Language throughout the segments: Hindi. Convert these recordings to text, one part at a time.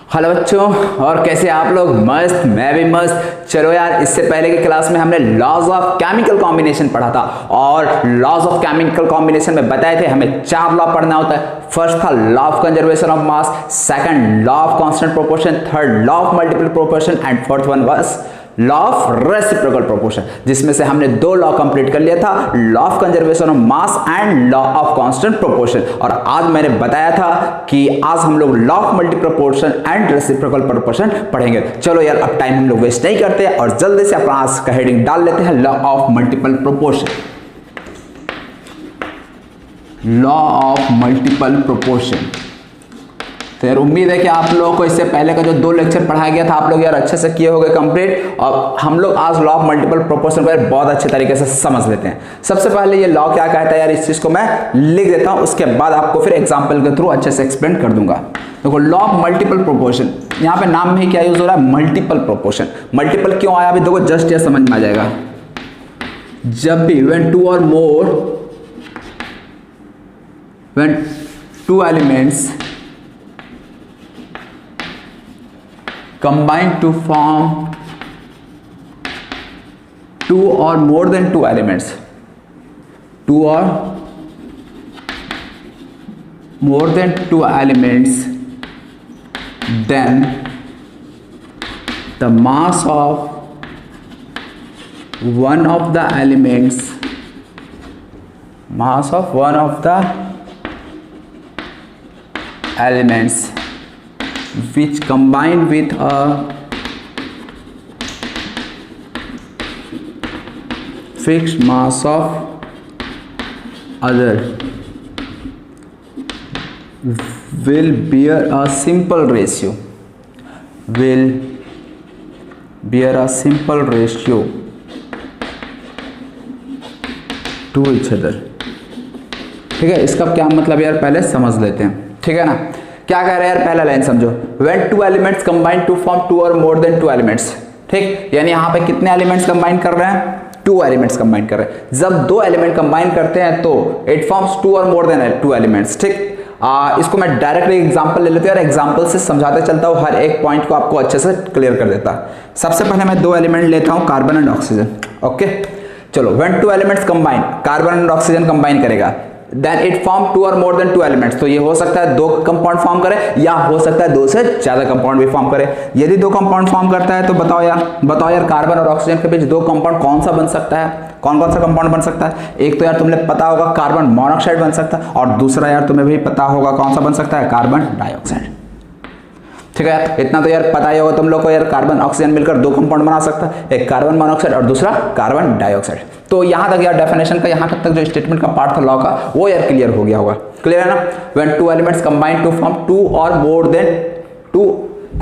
हेलो बच्चों, और कैसे आप लोग? मस्त, मैं भी मस्त। चलो यार, इससे पहले की क्लास में हमने लॉज ऑफ केमिकल कॉम्बिनेशन पढ़ा था और लॉज ऑफ केमिकल कॉम्बिनेशन में बताए थे हमें 4 लॉ पढ़ना होता है। फर्स्ट था law of conservation of mass, second law of constant proportion, third law of multiple proportion and fourth one was law of reciprocal proportion, जिसमें से हमने 2 लॉ कंप्लीट कर लिया था, law of conservation of mass and law of constant proportion. और आज मैंने बताया था कि आज हम लोग law of multiple proportion and reciprocal proportion पढ़ेंगे। चलो यार, अब टाइम हम लोग वेस्ट नहीं करते और जल्दी से अपना आज का हेडिंग डाल लेते हैं, law of multiple proportion. Law of multiple proportion. तो यार उम्मीद है कि आप लोगों को इससे पहले का जो 2 लेक्चर पढ़ाया गया था आप लोग यार अच्छे से किए होंगे कंप्लीट, और हम लोग आज लॉ ऑफ मल्टीपल प्रोपोर्शन को यार बहुत अच्छे तरीके से समझ लेते हैं। सबसे पहले ये लॉ क्या कहता है यार, इस चीज को मैं लिख देता हूं, उसके बाद आपको फिर एग्जांपल के थ्रू अच्छे से एक्सप्लेन कर दूंगा। देखो, लॉ ऑफ मल्टीपल प्रोपोर्शन, यहाँ पे नाम में क्या यूज हो रहा है, मल्टीपल प्रोपोर्शन। मल्टीपल क्यों आया अभी देखो, जस्ट ये समझ में आ जाएगा। जब भी when 2 elements combine to form 2 or more than 2 elements, 2 or more than 2 elements, then the mass of one of the elements, which combine with a fixed mass of other will bear a simple ratio to each other। ठीक है, इसका क्या मतलब यार पहले समझ लेते हैं, ठीक है ना। क्या कह रहे हैं यार, पहला लाइन समझो, when 2 elements combine to form 2 or more than 2 elements। ठीक, यानी यहाँ पे कितने एलिमेंट्स कंबाइन कर रहे हैं, 2 एलिमेंट्स कंबाइन कर रहे हैं। जब 2 एलिमेंट कंबाइन करते हैं तो it forms 2 or more then 2 elements. ठीक, इसको मैं डायरेक्टली एग्जांपल ले लेते हैं और एग्जांपल से समझाते चलता हूँ, हर एक पॉइंट को आपको अच्छे से क्लियर कर देता। सबसे पहले मैं 2 एलिमेंट लेता हूँ, कार्बन एंड ऑक्सीजन। ओके, चलो, when 2 elements combine, carbon and oxygen combine करेगा, then it form 2 or more than 2 elements। तो ये हो सकता है 2 कंपाउंड फॉर्म करे या हो सकता है 2 से ज्यादा कंपाउंड भी फॉर्म करे। यदि 2 कंपाउंड फॉर्म करता है तो बताओ यार कार्बन और ऑक्सीजन के बीच 2 कंपाउंड कौन सा बन सकता है, कौन सा कंपाउंड बन सकता है? एक तो यार तुम्हें पता होगा कार्बन मोनोऑक्साइड बन सकता है, और दूसरा यार तुम्हें भी पता होगा कौन सा बन सकता है, कार्बन डाइऑक्साइड। ठीक है, इतना तो यार पता ही होगा तुम लोग को, यार कार्बन ऑक्सीजन मिलकर 2 कंपाउंड बना सकता है, एक कार्बन मोनोऑक्साइड और दूसरा कार्बन डाइऑक्साइड। तो यहां तक यार डेफिनेशन का, यहां तक जो स्टेटमेंट का पार्ट था लॉ का, वो यार क्लियर हो गया होगा। क्लियर है ना। when 2 elements combine to form 2 or more than 2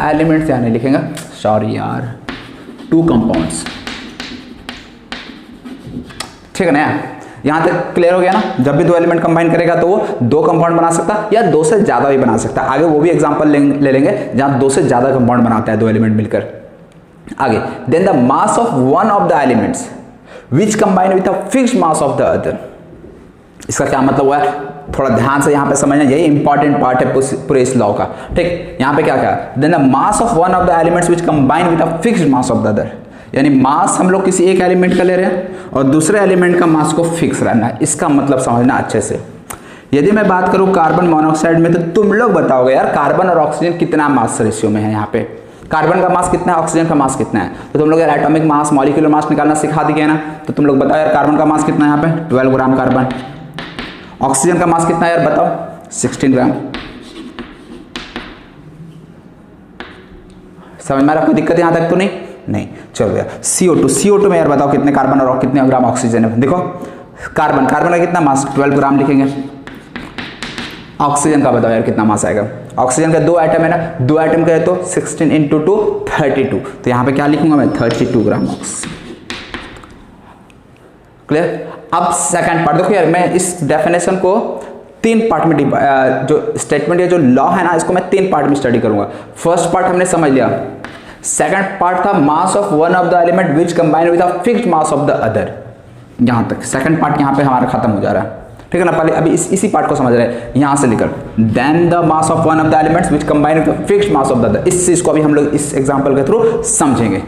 elements, यहाँ नहीं लिखेंगे, सॉरी यार, 2 कंपाउंड्स। ठीक है ना, यहां तक क्लियर हो गया ना। जब भी 2 एलिमेंट कंबाइन करेगा तो वो 2 कंपाउंड बना सकता है या 2 से ज्यादा भी बना सकता है। आगे वो भी एग्जांपल ले लेंगे जहां 2 से ज्यादा कंपाउंड बनाता है 2 एलिमेंट मिलकर। आगे, then the mass of one of the elements which combine with a fixed mass of the other। इसका क्या मतलब हुआ है, थोड़ा ध्यान से यहाँ पे समझना, यही इंपॉर्टेंट पार्ट है पूरे इस लॉ का। ठीक, यहाँ पे क्या कहा, then the mass of one of the elements which combine with a fixed mass of the other। यानी मास हम लोग किसी एक एलिमेंट का ले रहे हैं और दूसरे एलिमेंट का मास को फिक्स रहना है, इसका मतलब समझना अच्छे से। यदि मैं बात करूं कार्बन मोनोऑक्साइड में, तो तुम लोग बताओगे यार कार्बन और ऑक्सीजन कितना मास रेशियो में है। यहाँ पे कार्बन का मास कितना है, ऑक्सीजन का मास कितना है, तो तुम लोग यार एटॉमिक मास, मॉलिक्यूलर मास निकालना सिखा दिए ना। तो तुम लोग बताओ यार कार्बन का मास कितना है, यहाँ पे 12 ग्राम कार्बन। ऑक्सीजन का मास कितना है यार बताओ, 16 ग्राम। समझ में आ रहा, कोई दिक्कत यहाँ तक तो नहीं। चलो यार, CO2 में यार बताओ कितने कार्बन और कितने ग्राम ऑक्सीजन है। देखो, कार्बन का कितना मास, 12 ग्राम लिखेंगे। ऑक्सीजन का बताओ यार कितना मास आएगा। ऑक्सीजन का 2 एटम है ना, 2 एटम का है तो 16 × 2 32। तो यहाँ पे क्या लिखूंगा मैं, 32 ग्राम ऑक्सीजन। क्लियर। अब सेकंड पार्ट देखो यार, मैं इस डेफिनेशन को 3 पार्ट में जो स्टेटमेंट या जो लॉ है ना, इसको मैं 3 पार्ट में स्टडी करूंगा। फर्स्ट पार्ट हमने समझ लिया, सेकंड पार्ट था मास of one of the element which combine with a fixed mass of the other. यहां तक सेकंड पार्ट यहां पे हमारा खत्म हो जा रहा है। ठीक है ना। पहले अभी इसी पार्ट को समझ रहे हैं, यहाँ से लेकर then the mass of one of the elements which combine with the fixed mass of the other. इस चीज को अभी हम लोग इस एग्जांपल के थ्रू समझेंगे।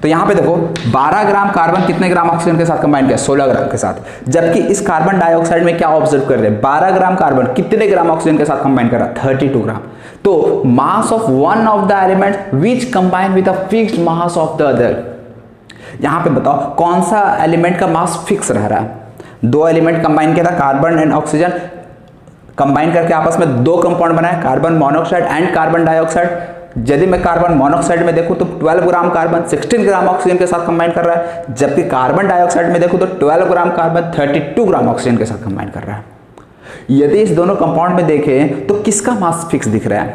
तो यहाँ पे देखो 12 ग्राम कार्बन कितने ग्राम ऑक्सीजन के साथ कंबाइन किया, 16 ग्राम के साथ। जबकि इस कार्बन डाइऑक्साइड में क्या ऑब्जर्व कर रहे हैं, 12 ग्राम कार्बन कितने ग्राम ऑक्सीजन के साथ कंबाइन कर रहा है, 32 ग्राम। तो mass of one of the element which combine with the fixed mass of the other. यहाँ पे बताओ कौन सा एलिमेंट का मास फिक्स रह रहा है। दो एलिमेंट कंबाइन किया था, कार्बन एंड ऑक्सीजन कंबाइन करके आपस में दो कंपाउंड बनाए, carbon monoxide and carbon dioxide. यदि मैं कार्बन मोनोऑक्साइड में देखूं तो 12 ग्राम कार्बन 16 ग्राम ऑक्सीजन के साथ कंबाइन कर रहा है, जबकि कार्बन डाइऑक्साइड में देखूं तो 12 ग्राम कार्बन 32 ग्राम ऑक्सीजन के साथ कंबाइन कर रहा है। यदि इस दोनों कंपाउंड में देखें तो किसका मास फिक्स दिख रहा है,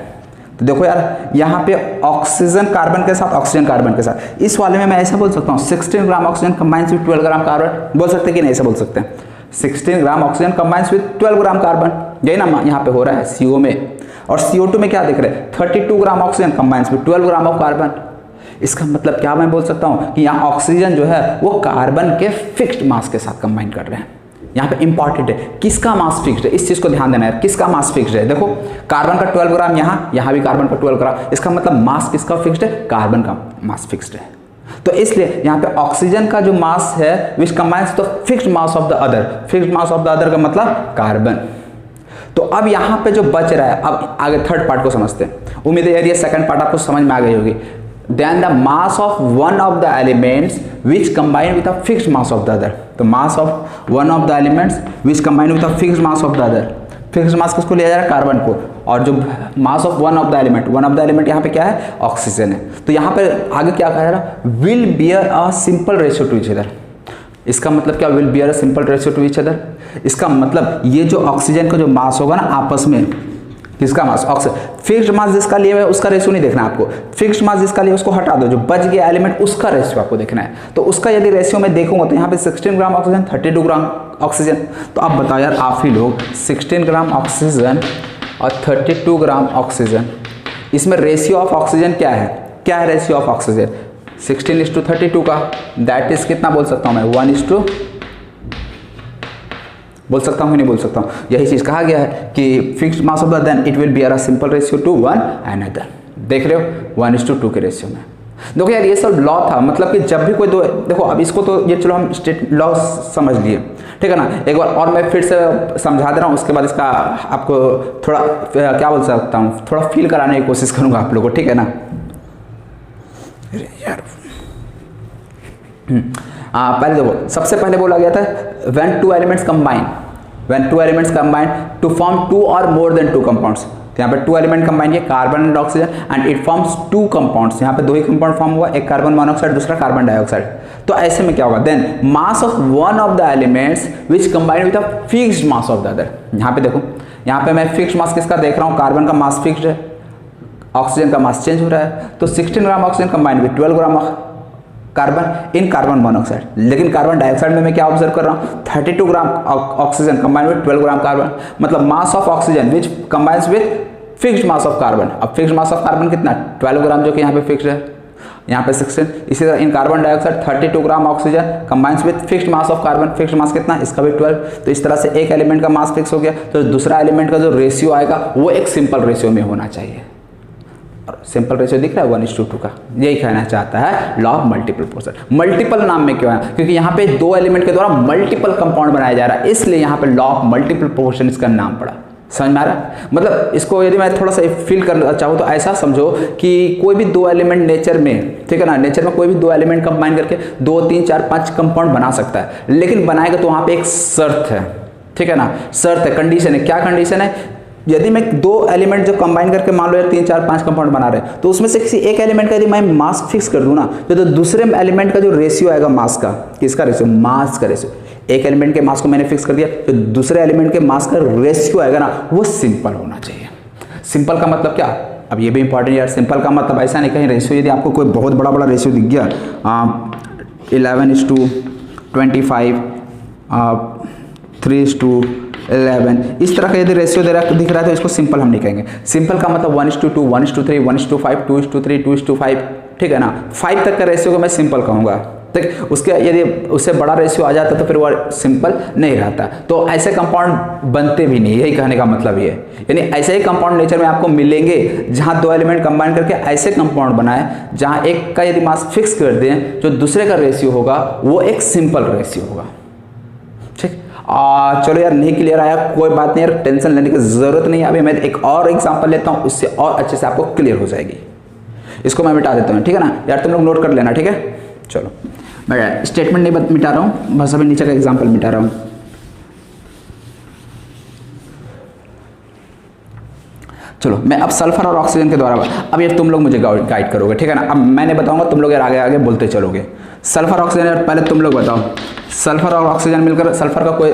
तो देखो यार यहाँ पे ऑक्सीजन कार्बन के साथ, ऑक्सीजन कार्बन के साथ। इस वाले में मैं ऐसा बोल सकता हूँ 16 gram oxygen combines with 12 gram carbon, बोल सकते कि नहीं, ऐसा बोल सकते हैं 16 gram oxygen combines with 12 gram carbon, यही ना यहाँ पे हो रहा है CO में। और CO2 में क्या दिख रहा है, 32 gram oxygen combines with 12 gram of carbon. इसका मतलब क्या मैं बोल सकता हूँ कि यहाँ ऑक्सीजन जो है वो कार्बन के फिक्स्ड मास के साथ कंबाइन कर रहे हैं। यहाँ पे इंपॉर्टेंट है किसका मास फिक्स्ड है, इस चीज को ध्यान देना है, किसका मास फिक्स्ड है। देखो कार्बन का 12 ग्राम यहाँ भी कार्बन का 12 ग्राम, इसका मतलब मास किसका फिक्स्ड है, कार्बन का मास फिक्स्ड है। तो इसलिए यहाँ पे ऑक्सीजन का जो मास है which combines the fixed mass of the other, fixed mass of the other का मतलब कार्बन। तो अब यहाँ पे जो बच रहा है, अब आगे थर्ड पार्ट को समझते हैं। उम्मीद है यार ये सेकंड पार्ट आपको समझ में आ गई होगी। Then the mass of one of the elements which combine with the fixed mass of the other. तो mass of one of the elements which combine with the fixed mass of the other. Fixed mass किसको लिया जा रहा है, कार्बन को, और जो mass of one of the element, one of the element यहाँ पे क्या है, ऑक्सीजन है। तो यहाँ पे आगे क्या कहा जा रहा है, will bear a simple ratio to each other. इसका मतलब क्या, will bear a simple ratio to each other. इसका मतलब ये जो ऑक्सीजन का जो मास होगा ना आपस में, किसका मास, ऑक्सीजन, फिक्स्ड मास जिसका लिए हुआ है उसका रेशियो नहीं देखना आपको, फिक्स्ड मास जिसका लिए उसको हटा दो, जो बच गया एलिमेंट उसका रेशियो आपको देखना है। तो उसका यदि रेशियो में देखूंगा तो यहाँ पे 16 ग्राम ऑक्सीजन 32 ग्राम ऑक्सीजन। तो अब बताओ यार आप ही लोग 16 ग्राम ऑक्सीजन और 32 ग्राम ऑक्सीजन, इसमें रेशियो ऑफ ऑक्सीजन क्या है, क्या है रेशियो ऑफ ऑक्सीजन, 16:32 का, दैट इज कितना बोल सकता हूँ मैं, 1:, बोल सकता हूँ कि नहीं बोल सकता हूँ। यही चीज कहा गया है कि fixed mass of the then it will bear a simple ratio to one another. देख रहे हो 1:2 के रेशियो में। देखो यार ये सब लॉ था, मतलब कि जब भी कोई दो, देखो अब इसको तो ये चलो हम स्टेट लॉ समझ लिए, ठीक है ना। एक बार और मैं फिर से समझा दे रहा हूँ, उसके बाद इसका आपको थोड़ा क्या बोल सकता हूँ, थोड़ा फील कराने की कोशिश करूंगा आप लोगों को, ठीक है ना। यार पहले देखो, सबसे पहले बोला गया था when two elements combine to form two और मोर देन टू कंपाउंड्स। तो यहाँ पे टू एलिमेंट कंबाइन किए, carbon and oxygen, and it forms two compounds. यहाँ पे दो ही कंपाउंड फॉर्म हुआ, एक कार्बन मोनोऑक्साइड दूसरा कार्बन डाइऑक्साइड। तो ऐसे में क्या होगा, then mass of one of the elements which combine with the fixed mass of the other. यहाँ पे देखो, यहाँ पे मैं फिक्स्ड मास किसका देख रहा हूँ, कार्बन का मास फिक्स्ड है, ऑक्सीजन का मास चेंज हो रहा है। तो 16 gram oxygen combine with 12 gram carbon in carbon monoxide. लेकिन कार्बन डाइऑक्साइड में मैं क्या ऑब्जर्व कर रहा हूँ, 32 gram oxygen combine with 12 gram carbon, मतलब mass of oxygen which combines with fixed mass of carbon. अब फिक्स्ड मास ऑफ कार्बन कितना, 12 ग्राम, जो कि यहाँ पे फिक्स्ड है, यहाँ पे 16। इसी तरह in carbon dioxide 32 gram oxygen combines with fixed mass of carbon, fixed mass कितना, इसका भी 12। तो इस तरह से एक एलिमेंट का मास फिक्स हो गया, तो दूसरा एलिमेंट का जो रेशियो आएगा वो एक सिंपल रेशियो में होना चाहिए। सिंपल रेशियो दिख रहा है 1:2 का, यही कहना चाहता है law of multiple proportion. Multiple नाम में क्यों है, क्योंकि यहाँ पे दो एलिमेंट के द्वारा मल्टीपल कंपाउंड बनाया जा रहा है, इसलिए यहाँ पे लॉ ऑफ मल्टीपल प्रोपोर्शन इसका नाम पड़ा। समझ में आ रहा है, मतलब इसको यदि मैं थोड़ा सा फील करना चाहूँ तो ऐसा समझो कि कोई भी दो एलिमेंट नेचर में, ठीक है ना, नेचर में कोई भी दो एलिमेंट कंबाइन करके 2, 3, 4, 5 कंपाउंड बना सकता है, लेकिन बनाएगा तो वहाँ पे एक शर्त है, ठीक है ना, शर्त है, कंडीशन है। क्या कंडीशन है, यदि मैं दो एलिमेंट जो कंबाइन करके मान लो यार 3, 4, 5 कंपाउंड बना रहे हैं, तो उसमें से किसी एक एलिमेंट का यदि मैं मास फिक्स कर दूं ना, तो दूसरे एलिमेंट का जो रेशियो आएगा मास का, किसका रेशियो, मास का रेशियो, एक एलिमेंट के मास को मैंने फिक्स कर दिया, तो दूसरे एलिमेंट के मास का रेशियो आएगा ना, वो सिंपल होना चाहिए। सिंपल का मतलब क्या, अब ये भी इंपॉर्टेंट यार, सिंपल का मतलब ऐसा नहीं कहीं रेशियो यदि आपको कोई बहुत बड़ा रेशियो दिख गया 11:25 3:11, इस तरह का यदि रेशियो दिख रहा है तो इसको सिंपल हम नहीं कहेंगे। सिंपल का मतलब 1:2, 1:3, 1:5, 2:3, 2:5, ठीक है ना, 5 तक का रेशियो को मैं सिंपल कहूँगा, ठीक, उसके यदि उससे बड़ा रेशियो आ जाता तो फिर वो सिंपल नहीं रहता। तो ऐसे कंपाउंड बनते भी नहीं, यही कहने का मतलब ये है। यानी ऐसे ही कंपाउंड नेचर में आपको मिलेंगे जहां दो एलिमेंट कंबाइन करके ऐसे कंपाउंड बनाए जहां एक का यदि मास फिक्स कर दें जो दूसरे का रेशियो होगा वो एक सिंपल रेशियो होगा। ठीक, चलो यार नहीं क्लियर आया कोई बात नहीं यार, टेंशन लेने की जरूरत नहीं है। अभी मैं एक और एग्जांपल लेता हूं, उससे और अच्छे से आपको क्लियर हो जाएगी। इसको मैं मिटा देता हूं, ठीक है ना यार, तुम लोग नोट कर लेना, ठीक है। चलो मैं स्टेटमेंट नहीं मिटा रहा हूं, बस अभी नीचे का एग्जांपल मिटा रहा हूं। चलो मैं अब सल्फर और ऑक्सीजन के द्वारा, अब ये तुम लोग मुझे गाइड करोगे, ठीक है ना। अब मैंने बताऊंगा, तुम लोग यार आगे आगे बोलते चलोगे। सल्फर ऑक्सीजन यार पहले तुम लोग बताओ, सल्फर और ऑक्सीजन मिलकर, सल्फर का कोई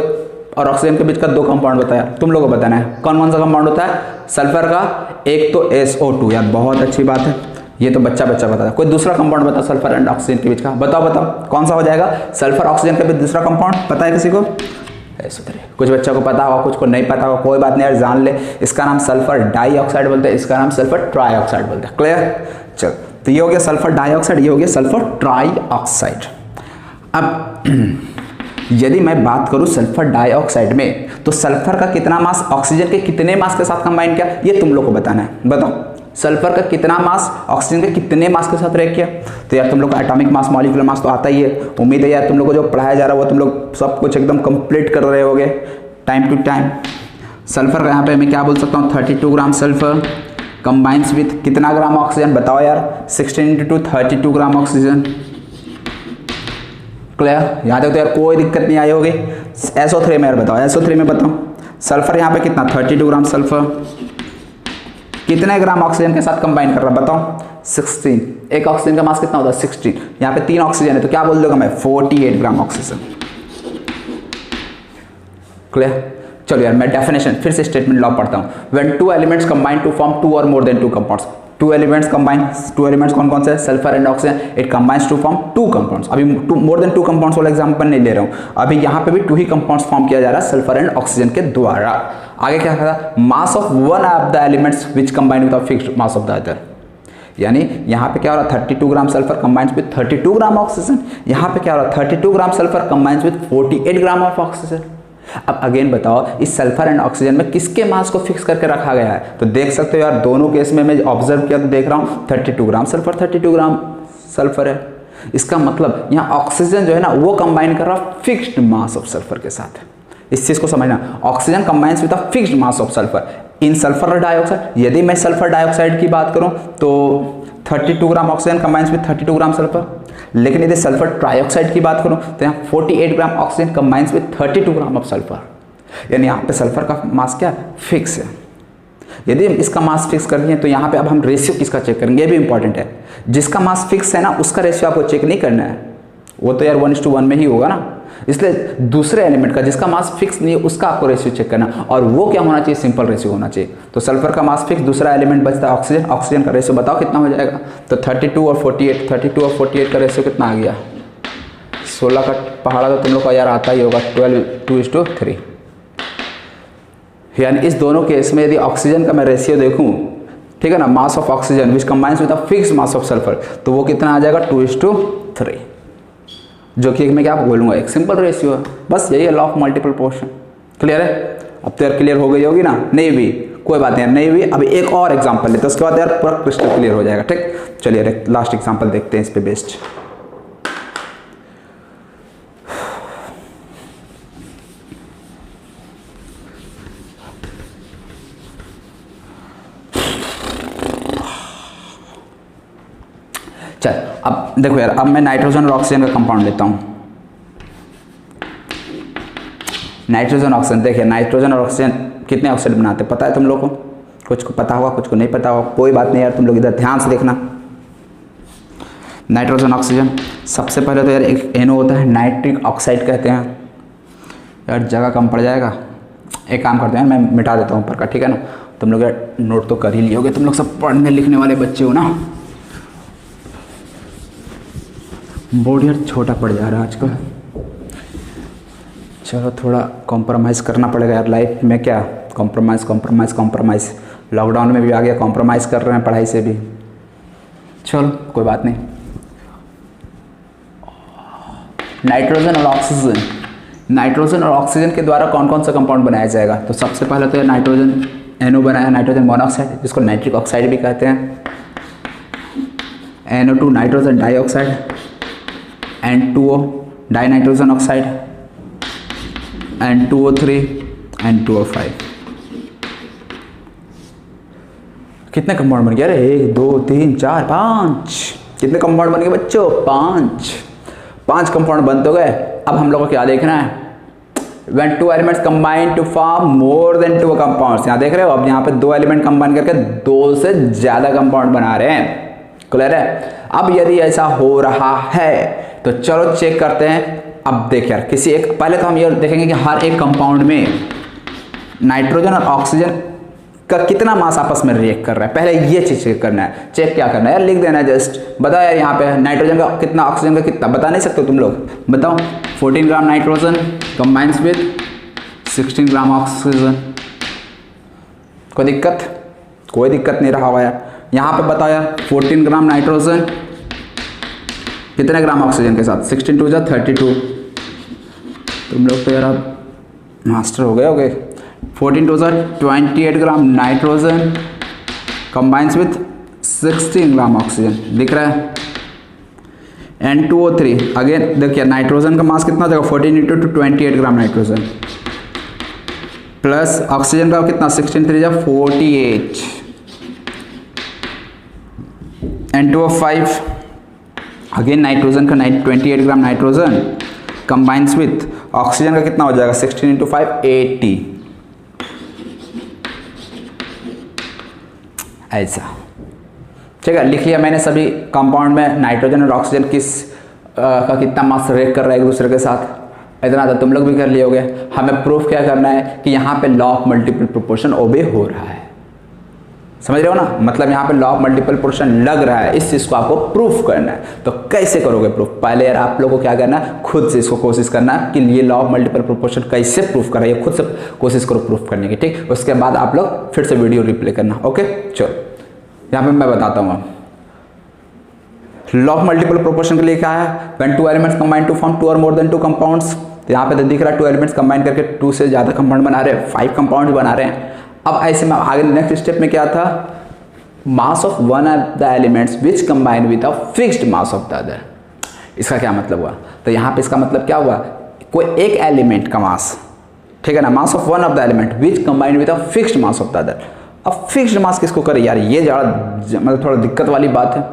और ऑक्सीजन के बीच का दो कंपाउंड बताया, तुम लोगों को बताना है कौन कौन सा कंपाउंड होता है सल्फर का। एक तो SO2, यार बहुत अच्छी बात है, ये तो बच्चा बताता है। कोई दूसरा कंपाउंड बताओ सल्फर एंड ऑक्सीजन के बीच का, बताओ कौन सा हो जाएगा सल्फर ऑक्सीजन के बीच दूसरा कंपाउंड, पता है किसी को? SO3। कुछ बच्चों को पता होगा, कुछ को नहीं पता होगा, कोई बात नहीं यार, जान ले। इसका नाम सल्फर डाइऑक्साइड बोलते हैं, इसका नाम सल्फर ट्राइऑक्साइड बोलते हैं। क्लियर? चल, तो ये हो गया सल्फर डाइऑक्साइड, ये हो गया सल्फर ट्राइऑक्साइड। अब यदि मैं बात करूं सल्फर डाइऑक्साइड में, तो सल्फर का कितना मास ऑक्सीजन के कितने मास के साथ कंबाइन किया, ये तुम लोग को बताना है। बताओ सल्फर का कितना मास ऑक्सीजन के कितने मास के साथ रिएक्ट किया। तो यार तुम लोग का एटॉमिक मास, मॉलिक्यूलर मास तो आता ही है। उम्मीद है यार तुम लोग को जो पढ़ाया जा रहा है वो तुम लोग सब कुछ एकदम कंप्लीट कर रहे होगे टाइम टू टाइम। सल्फर का यहाँ पे मैं क्या बोल सकता हूँ, 32 ग्राम सल्फर कंबाइंस विथ कितना ग्राम ऑक्सीजन, बताओ यार 16 × 2 32 ग्राम ऑक्सीजन। क्लियर? यहाँ तक तो यार कोई दिक्कत नहीं आई होगी। SO3 में यार बताओ, SO3 में बताओ सल्फर यहाँ पे कितना, 32 ग्राम सल्फर कितने ग्राम ऑक्सीजन के साथ कंबाइन कर रहा है, बताओ 16। एक ऑक्सीजन का मास कितना होता है 16, यहाँ पे 3 ऑक्सीजन है तो क्या बोल दूंगा मैं 48 ग्राम ऑक्सीजन। क्लियर? चलो यार मैं डेफिनेशन फिर से स्टेटमेंट लॉ पढ़ता हूँ। When two elements combine to form two और more than two compounds, two elements combine, two elements कौन कौन से, sulphur and oxygen, it combines to form two compounds. अभी मोर देन टू कंपाउंड्स वाला एग्जांपल नहीं ले रहा हूँ, अभी यहाँ पे भी 2 ही कंपाउंड्स फॉर्म किया जा रहा है सल्फर एंड ऑक्सीजन के द्वारा। आगे क्या कहा, मास of one of the elements which combine with the fixed mass of the other. यानी यहाँ पे क्या हो रहा है 32 ग्राम sulphur combines with 32 gram oxygen, यहाँ पे क्या हो रहा है 32 ग्राम sulphur combines with 48 gram of oxygen. अब अगेन बताओ इस सल्फर एंड ऑक्सीजन में किसके मास को फिक्स करके रखा गया है, तो देख सकते हो यार दोनों केस में मैं ऑब्जर्व किया तो देख रहा हूँ 32 ग्राम सल्फर 32 ग्राम सल्फर है। इसका मतलब यहाँ ऑक्सीजन जो है ना वो कंबाइन कर रहा फिक्स्ड मास ऑफ सल्फर के साथ। इस चीज को समझना, oxygen combines with a fixed mass of sulphur in sulphur dioxide. यदि मैं सल्फर डाइऑक्साइड की बात करूं तो 32 gram oxygen combines with 32 gram sulphur, लेकिन यदि सल्फर ट्राइऑक्साइड की बात करूं तो यहाँ 48 ग्राम oxygen combines with 32 gram of sulphur. यानी यहाँ पे सल्फर का मास क्या फिक्स है। यदि इसका मास फिक्स कर दिए तो यहाँ पे अब हम रेशियो किसका चेक करेंगे, ये भी इंपॉर्टेंट है। जिसका मास फिक्स है ना उसका रेशियो आपको चेक नहीं करना है, वो तो यार 1:1 में ही होगा ना। इसलिए दूसरे एलिमेंट का जिसका मास फिक्स नहीं है उसका आपको रेशियो चेक करना, और वो क्या होना चाहिए, सिंपल रेशियो होना चाहिए। तो सल्फर का मास फिक्स, दूसरा एलिमेंट बचता है ऑक्सीजन, ऑक्सीजन का रेशियो बताओ कितना हो जाएगा, तो 32 और 48, 32 और 48 का रेशियो कितना आ गया, 16 का पहाड़ा तो तुम लोग का यार आता ही होगा 2:3। यानी इस दोनों केस में यदि ऑक्सीजन का मैं रेशियो देखूं, ठीक है ना, मास of oxygen which combines with a fix mass of sulphur, तो वो कितना आ जाएगा 2:3, जो कि मैं क्या बोलूँगा एक सिंपल रेशियो है। बस यही है law of multiple portion. Clear है? अब तो यार क्लियर हो गई होगी ना, नहीं भी कोई बात नहीं, नहीं भी। अभी एक और एग्जांपल लेते हैं, उसके बाद यार पूरा क्रिस्टल क्लियर हो जाएगा। ठीक, चलिए यार लास्ट एग्जांपल देखते हैं इस पे बेस्ड। चल अब देखो यार, अब मैं नाइट्रोजन और ऑक्सीजन का कंपाउंड लेता हूं। नाइट्रोजन ऑक्सीजन, देखिए नाइट्रोजन और ऑक्सीजन कितने ऑक्साइड बनाते हैं पता है तुम लोग को, कुछ को पता होगा कुछ को नहीं पता होगा, कोई बात नहीं यार, तुम लोग इधर ध्यान से देखना। नाइट्रोजन ऑक्सीजन, सबसे पहले तो यार एक NO होता है, नाइट्रिक ऑक्साइड कहते हैं। यार जगह कम पड़ जाएगा, एक काम करते हैं मैं मिटा देता हूँ ऊपर का, ठीक है ना। तुम लोग यार नोट तो कर ही लियोगे, तुम लोग सब पढ़ने लिखने वाले बच्चे हो ना। बोर्ड यार छोटा पड़ जा रहा है आजकल, चलो थोड़ा कॉम्प्रोमाइज़ करना पड़ेगा यार लाइफ में। क्या कॉम्प्रोमाइज़, लॉकडाउन में भी आ गया, कॉम्प्रोमाइज़ कर रहे हैं पढ़ाई से भी। चलो कोई बात नहीं। नाइट्रोजन और ऑक्सीजन, नाइट्रोजन और ऑक्सीजन के द्वारा कौन कौन सा कंपाउंड बनाया जाएगा? तो सबसे पहले तो नाइट्रोजन NO बनाया, नाइट्रोजन मोनोऑक्साइड, जिसको नाइट्रिक ऑक्साइड भी कहते हैं, NO2 nitrogen dioxide, N2O die nitrogen oxide, N2O3, N2O5। कितने कंपाउंड बन गया? अरे 1 2 3 4 5। कितने कंपाउंड बन गए बच्चों? 5 कंपाउंड बन तो गए। अब हम लोग को क्या देखना है? When 2 elements combine to form more than 2 compounds, यहाँ देख रहे हो? अब यहाँ पे 2 एलिमेंट कंबाइन करके 2 से ज्यादा कंपाउंड बना रहे हैं। क्लियर है? अब यदि ऐसा हो रहा है तो चलो चेक करते हैं। अब देख यार, किसी एक, पहले तो हम ये देखेंगे कि हर एक कंपाउंड में नाइट्रोजन और ऑक्सीजन का कितना मास आपस में रिएक्ट कर रहा है। पहले ये चीज चेक करना है। चेक क्या करना है यार? लिख देना है जस्ट। बताओ यार, यहाँ पे नाइट्रोजन का कितना, ऑक्सीजन का कितना, बता नहीं सकते तुम लोग? बताओ। 14 gram nitrogen combines with 16 gram oxygen. कोई दिक्कत? कोई दिक्कत नहीं रहा हुआ यार। यहाँ पे बताओ यार, 14 ग्राम नाइट्रोजन कितने ग्राम ऑक्सीजन के साथ? 16 2 32। तुम लोग तो यार अब मास्टर हो गए होगे। 14 2 28 gram nitrogen combines with 16 gram oxygen. दिख रहा है? N2O3 अगेन देखिए, नाइट्रोजन का मास कितना हो जाएगा? 14 × 28 ग्राम नाइट्रोजन प्लस ऑक्सीजन का कितना? 16 3 48। N2O5 अगेन नाइट्रोजन का 28 gram nitrogen combines with oxygen का कितना हो जाएगा? 16 × 5 80। ऐसा ठीक है, लिख लिया मैंने सभी कंपाउंड में नाइट्रोजन और ऑक्सीजन किस का कितना मास रिएक्ट कर रहा है एक दूसरे के साथ। इतना तो तुम लोग भी कर लिए होगे। हमें प्रूफ क्या करना है कि यहाँ पे लॉ ऑफ मल्टीपल प्रोपोर्शन ओबे हो रहा है। समझ रहे हो ना? मतलब यहाँ पे लॉ ऑफ मल्टीपल प्रोपोर्शन लग रहा है, इस चीज को आपको प्रूफ करना है। तो कैसे करोगे प्रूफ? पहले यार आप लोगों को क्या करना है, खुद से इसको कोशिश करना है कि ये लॉ ऑफ मल्टीपल प्रोपोर्शन कैसे प्रूफ कर रहा है, खुद से कोशिश करो प्रूफ करने की। ठीक, उसके बाद आप लोग फिर से वीडियो रिप्ले करना। ओके चलो, यहाँ पे मैं बताता हूँ। लॉ ऑफ मल्टीपल प्रोपोर्शन के लिए क्या है? When 2 elements combine to form 2 or more then 2 compounds. तो यहाँ पे तो दिख रहा है 2 एलिमेंट्स कंबाइन करके 2 से ज्यादा कंपाउंड बना रहे हैं, 5 कंपाउंड बना रहे हैं। अब ऐसे में आगे नेक्स्ट स्टेप में क्या था? मास of one of the elements which combine with a fixed mass of the other. इसका क्या मतलब हुआ? तो यहाँ पे इसका मतलब क्या हुआ? कोई एक एलिमेंट का मास, ठीक है ना, मास of one of the element which combine with a fixed mass of the other. अब फिक्स्ड मास किसको करें यार? ये ज़्यादा मतलब थोड़ा दिक्कत वाली बात है।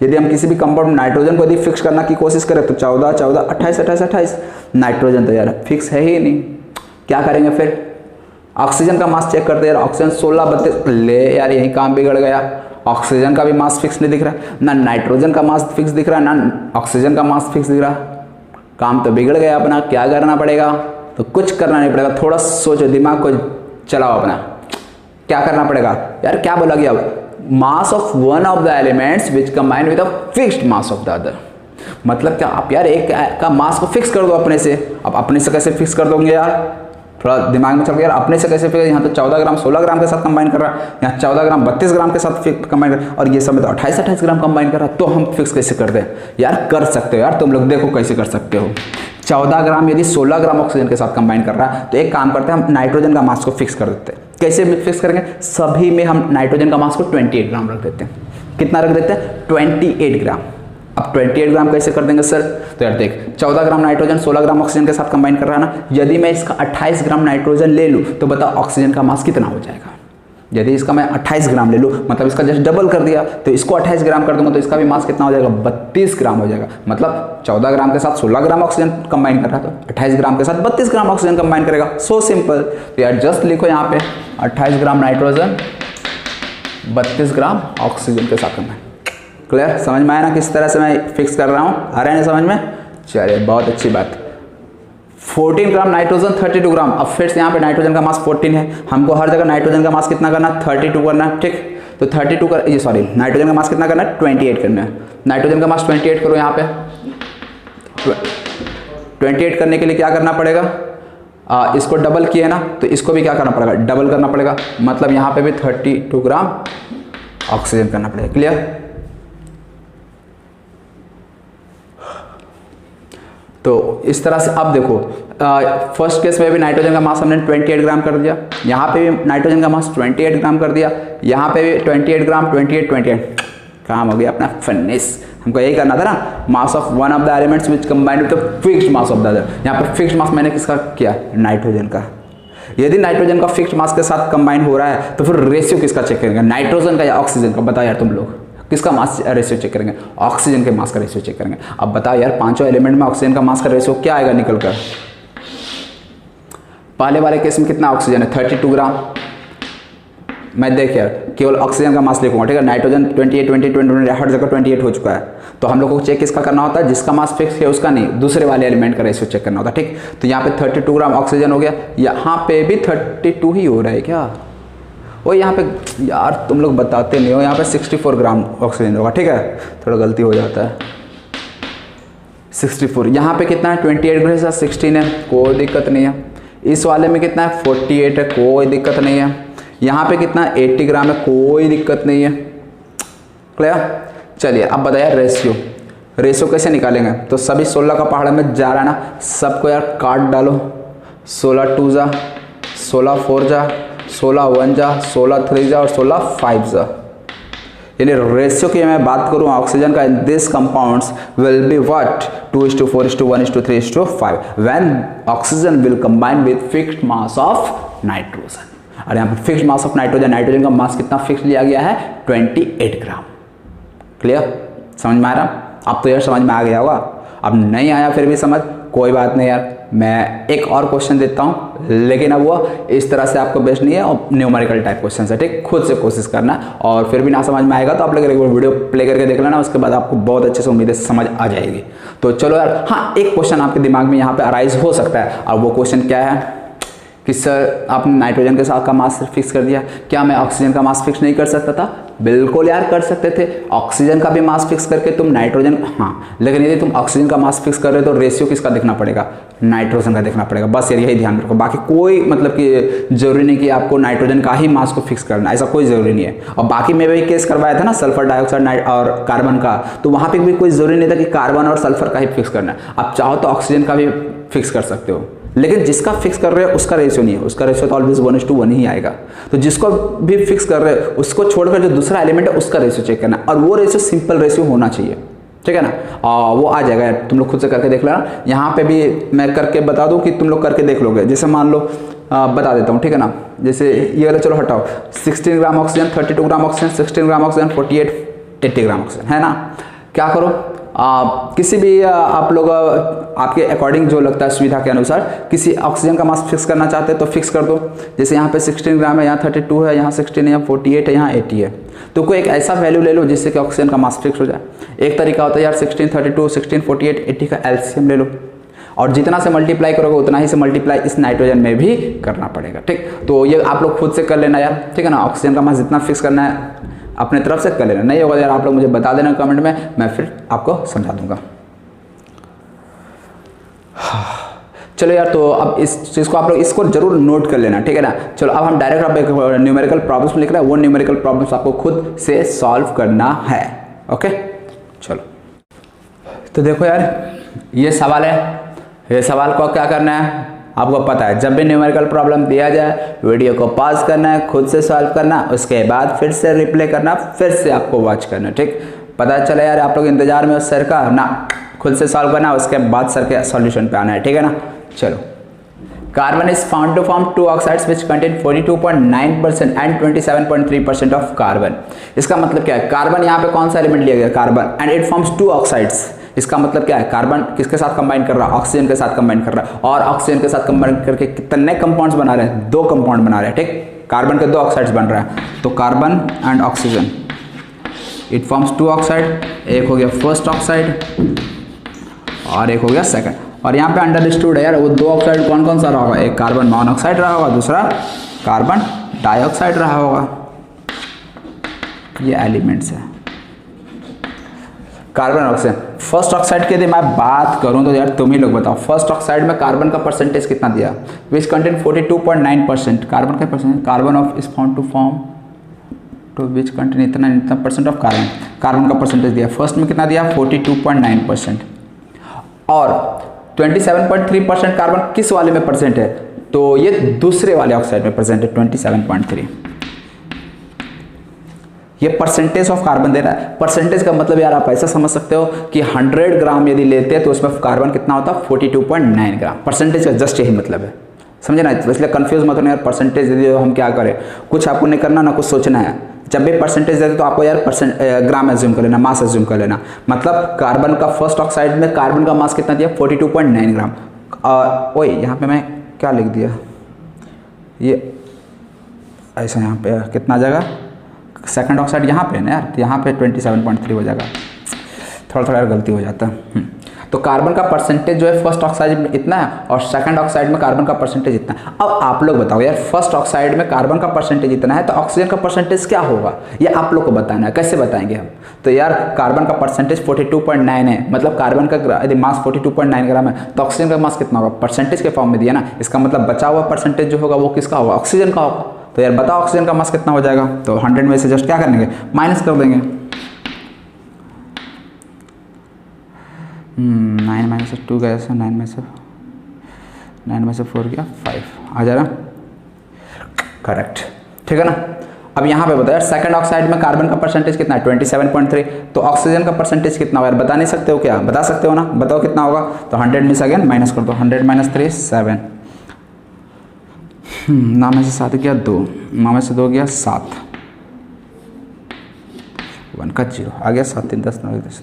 यदि हम किसी भी कंपाउंड नाइट्रोजन को यदि फिक्स करना की कोशिश करें तो 14 14 28 28 28। नाइट्रोजन तो यार फिक्स है ही नहीं, क्या करेंगे फिर? ऑक्सीजन का मास चेक करते हैं यार, ऑक्सीजन 16 32। ले यार, यही काम बिगड़ गया। ऑक्सीजन का भी मास फिक्स नहीं दिख रहा, ना नाइट्रोजन का मास फिक्स दिख रहा, ना ऑक्सीजन का मास फिक्स दिख रहा। काम तो बिगड़ गया अपना। क्या करना पड़ेगा? तो कुछ करना नहीं पड़ेगा, थोड़ा सोचो, दिमाग को चलाओ अपना। क्या करना पड़ेगा यार? क्या बोला गया? मास of one of the elements which combine with a fixed mass of the other. मतलब क्या? आप यार एक का मास को फिक्स कर दो अपने से। अब अपने से कैसे फिक्स कर दोगे यार? थोड़ा दिमाग में चल गया यार, अपने से कैसे फिक्स? यहाँ तो 14 ग्राम 16 ग्राम के साथ कंबाइन कर रहा है, यहाँ 14 ग्राम 32 ग्राम के साथ कंबाइन कर, और ये सब तो 28 28 ग्राम कंबाइन कर रहा है। तो हम फिक्स कैसे कर दें यार? कर सकते हो यार, तुम लोग देखो कैसे कर सकते हो। 14 ग्राम यदि 16 ग्राम ऑक्सीजन के साथ कंबाइन कर रहा है तो एक काम करते हैं, हम नाइट्रोजन का मास को फिक्स कर देते हैं। कैसे फिक्स करेंगे? सभी में हम नाइट्रोजन का मास को 28 ग्राम रख देते हैं। कितना रख देते हैं? 28 ग्राम। अब 28 ग्राम कैसे कर देंगे सर? तो यार देख, 14 ग्राम नाइट्रोजन 16 ग्राम ऑक्सीजन के साथ कंबाइन कर रहा है ना। यदि मैं इसका 28 ग्राम नाइट्रोजन ले लूँ तो बताओ ऑक्सीजन का मास कितना हो जाएगा? यदि इसका मैं 28 ग्राम ले लूँ, मतलब इसका जस्ट डबल कर दिया, तो इसको 28 ग्राम कर दूंगा तो इसका भी मास कितना हो जाएगा? 32 ग्राम हो जाएगा। मतलब 14 ग्राम के साथ 16 ग्राम ऑक्सीजन कंबाइन कर रहा है तो 28 ग्राम के साथ 32 ग्राम ऑक्सीजन कंबाइन करेगा। So simple. तो यार जस्ट लिखो यहाँ पे 28 ग्राम नाइट्रोजन 32 ग्राम ऑक्सीजन के साथ कंबाइन। क्लियर? समझ में आया ना किस तरह से मैं फिक्स कर रहा हूँ? आ रहा है ना समझ में? चलिए बहुत अच्छी बात। 14 ग्राम नाइट्रोजन 32 ग्राम। अब फिर से यहाँ पे नाइट्रोजन का मास 14 है, हमको हर जगह नाइट्रोजन का मास कितना करना? 32 करना है। ठीक, तो 32 कर, ये सॉरी, नाइट्रोजन का मास कितना करना है? 28 करना है। नाइट्रोजन का मास 28 करो। यहाँ पे 28 करने के लिए क्या करना पड़ेगा? इसको डबल किए ना, तो इसको भी क्या करना पड़ेगा? डबल करना पड़ेगा। मतलब यहाँ पे भी 32 ग्राम ऑक्सीजन करना पड़ेगा। क्लियर? तो इस तरह से अब देखो फर्स्ट केस में भी नाइट्रोजन का मास हमने 28 ग्राम कर दिया, यहाँ पे भी नाइट्रोजन का मास 28 ग्राम कर दिया, यहाँ पे भी 28 ग्राम 28 काम हो गया अपना फिनिश। हमको यही करना था ना, मास of one of the elements which combined with the fixed mass of the other. यहाँ पे फिक्स्ड मास मैंने किसका किया, नाइट्रोजन का। यदि नाइट्रोजन का फिक्स्ड मास के साथ कंबाइन हो रहा है तो फिर रेशियो किसका चेक करेंगे, नाइट्रोजन का या ऑक्सीजन का? बताओ यार तुम लोग, किसका मास रेशियो चेक करेंगे? ऑक्सीजन के मास का रेशियो चेक करेंगे। अब बताओ यार पांचों एलिमेंट में ऑक्सीजन का मास का रेशियो क्या आएगा निकल कर? पहले वाले केस में कितना ऑक्सीजन है, 32 ग्राम। मैं देख यार केवल ऑक्सीजन का मास लिखूंगा, ठीक है। नाइट्रोजन 28 हर जगह 28 हो चुका है, तो हम लोग को चेक किसका करना होता है, जिसका मास फिक्स है उसका नहीं, दूसरे वाले एलिमेंट का रेशियो चेक करना होता है, ठीक। तो यहाँ पे 32 ग्राम ऑक्सीजन हो गया, यहाँ पे भी 32 ही हो रहा है क्या? वो यहाँ पे यार तुम लोग बताते नहीं हो, यहाँ पे 64 ग्राम ऑक्सीजन होगा, ठीक है। थोड़ा गलती हो जाता है, 64। यहाँ पे कितना है, 28 ग्राम 16 है, कोई दिक्कत नहीं है। इस वाले में कितना है, 48 है, कोई दिक्कत नहीं है। यहाँ पे कितना 80 ग्राम है, कोई दिक्कत नहीं है। क्लियर? चलिए अब बताइए रेशियो कैसे निकालेंगे। तो सभी 16 का पहाड़ में जा रहा है ना, सबको यार काट डालो। 16 2 जा, 16 4 जा, 16 1 जा, 16 3 जा और 16 5 जा। यानी रेशियो की मैं बात करूँ ऑक्सीजन का, this compounds will be what 2:4:1:3:5 when oxygen will combine with fixed mass of nitrogen. और यहाँ पर फिक्स्ड मास ऑफ नाइट्रोजन का मास कितना फिक्स लिया गया है, 28 ग्राम। क्लियर? समझ में आ रहा? अब तो यार समझ में आ गया होगा। अब नहीं आया फिर भी समझ, कोई बात नहीं यार, मैं एक और क्वेश्चन देता हूँ, लेकिन अब वो इस तरह से आपको बेस्ट नहीं है और न्यूमेरिकल टाइप क्वेश्चन है, ठीक। खुद से कोशिश करना, और फिर भी ना समझ में आएगा तो आप लोग एक बार वीडियो प्ले करके देख लेना, उसके बाद आपको बहुत अच्छे से उम्मीद है समझ आ जाएगी। तो चलो यार, हाँ एक क्वेश्चन आपके दिमाग में यहाँ पे अराइज हो सकता है, और वो क्वेश्चन क्या है कि सर आपने नाइट्रोजन के साथ का मास फिक्स कर दिया, क्या मैं ऑक्सीजन का मास फिक्स नहीं कर सकता था? बिल्कुल यार कर सकते थे, ऑक्सीजन का भी मास फिक्स करके तुम नाइट्रोजन, हाँ, लेकिन यदि तुम ऑक्सीजन का मास फिक्स कर रहे हो तो रेशियो किसका देखना पड़ेगा, नाइट्रोजन का देखना पड़ेगा। बस यार यही ध्यान रखो, बाकी कोई मतलब कि जरूरी नहीं कि आपको नाइट्रोजन का ही मास को फिक्स करना, ऐसा कोई जरूरी नहीं है। और बाकी में भी केस करवाया था ना सल्फर डाइऑक्साइड और कार्बन का, तो वहां पर भी कोई जरूरी नहीं था कि कार्बन और सल्फर का ही फिक्स करना है। आप चाहो तो ऑक्सीजन का भी फिक्स कर सकते हो, लेकिन जिसका फिक्स कर रहे हो उसका रेशियो नहीं है, उसका रेशियो तो ऑलवेज 1:1 ही आएगा। तो जिसको भी फिक्स कर रहे हो उसको छोड़कर जो दूसरा एलिमेंट है उसका रेशियो चेक करना, और वो रेशियो सिंपल रेशियो होना चाहिए, ठीक है ना। वो आ जाएगा, तुम लोग खुद से करके देख लेना। यहाँ पे भी मैं करके बता दूँ कि तुम लोग करके देख लोगे। जैसे मान लो बता देता हूँ, ठीक है ना। जैसे ये वाला चलो हटाओ, 16 gram oxygen, 32 gram oxygen, 16 gram oxygen, 48 80 gram oxygen, है ना। क्या करो, किसी भी आप लोग आपके अकॉर्डिंग जो लगता है सुविधा के अनुसार किसी ऑक्सीजन का मास फिक्स करना चाहते हैं तो फिक्स कर दो। जैसे यहाँ पे 16 ग्राम है, यहाँ 32 है, यहाँ 16 है, यहाँ 48 है, यहाँ 80 है। तो कोई एक ऐसा वैल्यू ले लो जिससे कि ऑक्सीजन का मास फिक्स हो जाए। एक तरीका होता है यार 16 32 16 48 80 का एलसीएम ले लो, और जितना से मल्टीप्लाई करोगे उतना ही से मल्टीप्लाई इस नाइट्रोजन में भी करना पड़ेगा, ठीक। तो ये आप लोग खुद से कर लेना यार, ठीक है ना। ऑक्सीजन का मास जितना फिक्स करना है अपने तरफ से कर लेना, नहीं होगा यार आप लोग मुझे बता देना कमेंट में, मैं फिर आपको समझा दूंगा। चलो यार, तो अब इस चीज़ को आप लोग इसको जरूर नोट कर लेना, ठीक है ना। चलो अब हम डायरेक्ट आप एक न्यूमेरिकल प्रॉब्लम्स लिख रहे हैं, वो न्यूमेरिकल प्रॉब्लम्स आपको खुद से सॉल्व करना है, ओके। चलो तो देखो यार, ये सवाल है, ये सवाल को क्या करना है आपको पता है। जब भी न्यूमेरिकल प्रॉब्लम दिया जाए वीडियो को पॉज करना है, खुद से सॉल्व करना, उसके बाद फिर से रिप्ले करना, फिर से आपको वॉच करना, ठीक। पता चले यार आप लोग इंतजार में उस सर का ना, खुद से सॉल्व करना, उसके बाद सर के सॉल्यूशन पे आना है, ठीक है ना। चलो, carbon is found to form 2 oxides which contain 42.9% and 27.3% of carbon. इसका मतलब क्या है, कार्बन यहाँ पे कौन सा एलिमेंट लिया गया, carbon, and it forms 2 oxides. इसका मतलब क्या है, कार्बन किसके साथ कंबाइन कर रहा है, ऑक्सीजन के साथ कंबाइन कर रहा है, और ऑक्सीजन के साथ कंबाइन करके कितने कंपाउंड्स बना रहे हैं, 2 कंपाउंड बना रहे हैं, ठीक। कार्बन के 2 ऑक्साइड्स बन रहा है, तो carbon and oxygen it forms 2 oxide. एक हो गया फर्स्ट ऑक्साइड और एक हो गया सेकंड। और यहाँ पे अंडरस्टूड है यार, वो 2 ऑक्साइड कौन कौन सा रहा होगा, एक कार्बन मोनोऑक्साइड रहा होगा, दूसरा कार्बन डाइऑक्साइड रहा होगा। ये एलिमेंट्स है कार्बन ऑक्सीजन। फर्स्ट ऑक्साइड की यदि मैं बात करूं तो यार तुम ही लोग बताओ, फर्स्ट ऑक्साइड में कार्बन का परसेंटेज कितना दिया, विच कंटेन 42.9%। कार्बन का percentage, carbon of is found to form two which contain इतना परसेंट ऑफ कार्बन, कार्बन का परसेंटेज दिया। फर्स्ट में कितना दिया, 42.9%। और 27.3% कार्बन किस वाले में प्रेजेंट है, तो ये दूसरे वाले ऑक्साइड में प्रेजेंट है 27.3। ये परसेंटेज ऑफ कार्बन दे रहा है। परसेंटेज का मतलब यार आप ऐसा समझ सकते हो कि 100 ग्राम यदि लेते हैं तो उसमें कार्बन कितना होता है 42.9 ग्राम। परसेंटेज का जस्ट यही मतलब है, समझे ना, इसलिए कंफ्यूज मत होना यार। परसेंटेज यदि हम क्या करें, कुछ आपको नहीं करना ना कुछ सोचना है। जब भी परसेंटेज देते तो आपको यार ग्राम एज्यूम कर लेना, मास एज्यूम कर लेना। मतलब कार्बन का फर्स्ट ऑक्साइड में कार्बन का मास कितना दिया 42.9 ग्राम। ओए यहाँ पे मैं क्या लिख दिया, ये ऐसा यहाँ पे कितना जगह सेकंड ऑक्साइड यहाँ पे ना यार, तो यहाँ पे 27.3 हो जाएगा, थोड़ा थोड़ा गलती हो जाता है। तो कार्बन का परसेंटेज जो है फर्स्ट ऑक्साइड में इतना है और सेकंड ऑक्साइड में कार्बन का परसेंटेज इतना है। अब आप लोग बताओ यार, फर्स्ट ऑक्साइड में कार्बन का परसेंटेज इतना है तो ऑक्सीजन का परसेंटेज क्या होगा, ये आप लोग को बताना है। कैसे बताएंगे हम, तो यार कार्बन का परसेंटेज 42.9 है, मतलब कार्बन का यदि मास 42.9 ग्राम है तो ऑक्सीजन का मास कितना होगा, परसेंटेज के फॉर्म में दिया ना। इसका मतलब बचा हुआ परसेंटेज जो होगा वो किसका होगा, ऑक्सीजन का होगा। तो यार बताओ ऑक्सीजन का मास कितना हो जाएगा, तो 100 में से जस्ट क्या करेंगे, माइनस कर देंगे। 9 में से 2 गया, 9 में से 4 गया 5 आ जा रहा, करेक्ट, ठीक है ना। अब यहाँ पे बताओ यार सेकंड ऑक्साइड में कार्बन का परसेंटेज कितना है 27.3, तो ऑक्सीजन का परसेंटेज कितना होगा यार, बता नहीं सकते हो क्या, बता सकते हो ना, बताओ कितना होगा। तो 100 में से अगेन माइनस कर दो, 100 माइनस 3 7, 9 में से 7 गया 2, 9 में से 2 गया 7, 1 का 0 आ गया, 7 3 10 9 10।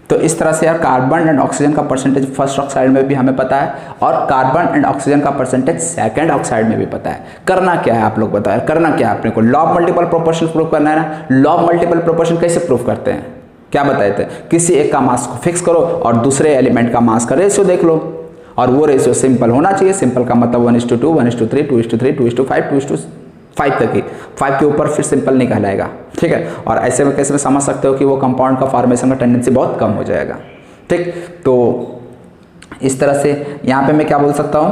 तो इस तरह से यार कार्बन एंड ऑक्सीजन का परसेंटेज फर्स्ट ऑक्साइड में भी हमें पता है और कार्बन एंड ऑक्सीजन का परसेंटेज सेकंड ऑक्साइड में भी पता है। करना क्या है आप लोग बताओ, करना क्या है अपने को, law of multiple proportion prove करना है ना। लॉ ऑफ मल्टीपल प्रोपोर्शन कैसे प्रूव करते हैं, क्या बताए थे, किसी एक का मास को फिक्स करो और दूसरे एलिमेंट का मास का रेशियो देख लो, और वो रेशियो सिंपल होना चाहिए। सिंपल का मतलब 1:2, 1:3, 2:3, 2:5, 2:5 तक ही, 5 के ऊपर फिर सिंपल नहीं कहलाएगा, ठीक है। और ऐसे में कैसे में समझ सकते हो कि वो कंपाउंड का फॉर्मेशन का टेंडेंसी बहुत कम हो जाएगा, ठीक। तो इस तरह से यहाँ पे मैं क्या बोल सकता हूँ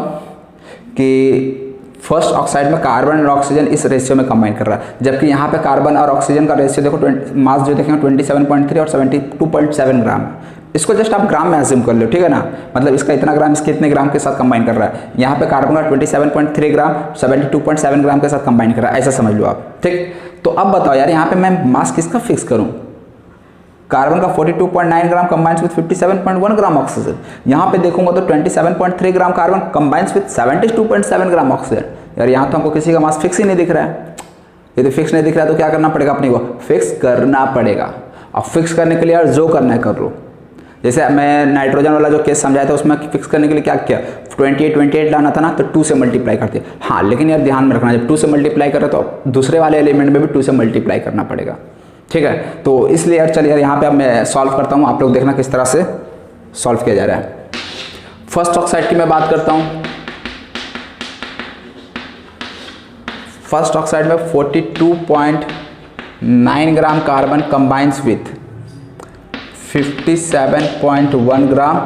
कि फर्स्ट ऑक्साइड में कार्बन और ऑक्सीजन इस रेशियो में कंबाइन कर रहा है, जबकि यहाँ पे कार्बन और ऑक्सीजन का रेशियो देखो मास जो देखेंगे 27.3 और 72.7 ग्राम। इसको जस्ट आप ग्राम में एज्यूम कर लो, ठीक है ना, मतलब इसका इतना ग्राम इसके इतने ग्राम के साथ कंबाइन कर रहा है। यहाँ पे कार्बन का 27.3 ग्राम 72.7 ग्राम के साथ कंबाइन कर रहा है, ऐसा समझ लो आप, ठीक। तो अब बताओ यार यहाँ पे मैं मास किसका फिक्स करूँ, कार्बन का 42.9 ग्राम कंबाइंस विद 57.1 ग्राम ऑक्सीजन। यहाँ पे देखूंगा तो 27.3 gram carbon combines with 72.7 gram oxygen. यार यहाँ तो हमको किसी का मास फिक्स ही नहीं दिख रहा है। यदि फिक्स नहीं दिख रहा है तो क्या करना पड़ेगा, अपने को फिक्स करना पड़ेगा। अब फिक्स करने के लिए यार जो करना है कर लो। जैसे मैं नाइट्रोजन वाला जो केस समझाया था उसमें फिक्स करने के लिए क्या किया, 28 लाना था ना, तो 2 से मल्टीप्लाई करते। हाँ लेकिन यार ध्यान में रखना, जब 2 से मल्टीप्लाई करें तो दूसरे वाले एलिमेंट में भी 2 से मल्टीप्लाई करना पड़ेगा, ठीक है। तो इसलिए यार चलिए यार यहाँ पे अब मैं सॉल्व करता हूँ, आप लोग देखना किस तरह से सॉल्व किया जा रहा है। फर्स्ट ऑक्साइड की मैं बात करता हूँ। फर्स्ट ऑक्साइड में 42.9 gram carbon combines with 57.1 gram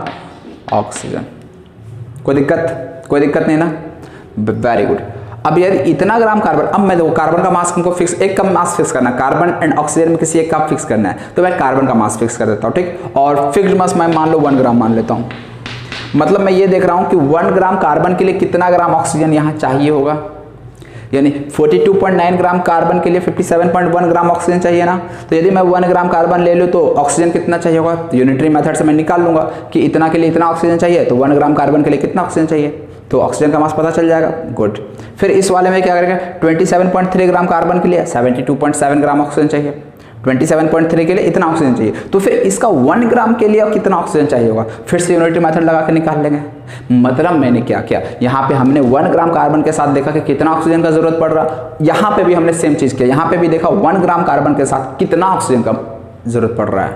oxygen. कोई दिक्कत नहीं ना, वेरी गुड। अब यदि इतना ग्राम कार्बन, अब मैं देखो कार्बन का मास हमको फिक्स, एक का मास फिक्स करना है, कार्बन एंड ऑक्सीजन में किसी एक का फिक्स करना है, तो मैं कार्बन का मास फिक्स कर देता हूँ, ठीक। और फिक्स्ड मास मैं मान लो 1 ग्राम मान लेता हूँ। मतलब मैं ये देख रहा हूँ कि 1 ग्राम कार्बन के लिए कितना ग्राम ऑक्सीजन यहाँ चाहिए होगा, यानी 42.9 ग्राम कार्बन के लिए 57.1 ग्राम ऑक्सीजन चाहिए ना। तो यदि मैं 1 ग्राम कार्बन ले लूँ तो ऑक्सीजन कितना चाहिए होगा, तो यूनिटरी मेथड से मैं निकाल लूंगा कि इतना के लिए इतना ऑक्सीजन चाहिए, तो 1 ग्राम कार्बन के लिए कितना ऑक्सीजन चाहिए, तो ऑक्सीजन का मास पता चल जाएगा। गुड। फिर इस वाले में क्या करेंगे, 27.3 ग्राम कार्बन के लिए 72.7 ग्राम ऑक्सीजन चाहिए, 27.3 के लिए इतना ऑक्सीजन चाहिए। तो फिर इसका 1 ग्राम के लिए कितना ऑक्सीजन चाहिए होगा, फिर से यूनिटरी मेथड लगा के निकाल लेंगे। मतलब मैंने क्या किया, यहाँ पे हमने 1 ग्राम कार्बन के साथ देखा कि कितना ऑक्सीजन का जरूरत पड़ रहा, यहाँ पे भी हमने सेम चीज किया, यहाँ पे भी देखा 1 ग्राम कार्बन के साथ कितना ऑक्सीजन का जरूरत पड़ रहा है।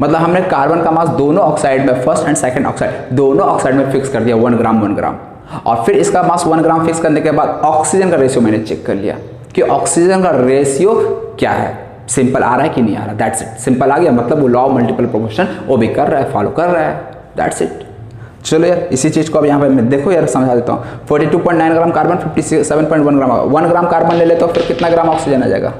मतलब हमने कार्बन का मास दोनों ऑक्साइड में, फर्स्ट एंड सेकंड ऑक्साइड दोनों ऑक्साइड में फिक्स कर दिया 1 ग्राम। और फिर इसका मास 1 ग्राम फिक्स करने के बाद ऑक्सीजन का रेशियो मैंने चेक कर लिया कि ऑक्सीजन का रेशियो क्या है, सिंपल आ रहा है कि नहीं आ रहा। दैट्स इट, सिंपल आ गया, मतलब वो लॉ ऑफ मल्टीपल प्रोपोर्शन वो भी कर रहा है, फॉलो कर रहा है। That's it. चलो यार इसी चीज को अब यहाँ पे मैं देखो यार समझा देता हूँ। 42.9 ग्राम कार्बन 57.1 ग्राम, 1 ग्राम कार्बन ले ले तो फिर कितना ग्राम ऑक्सीजन आ जाएगा,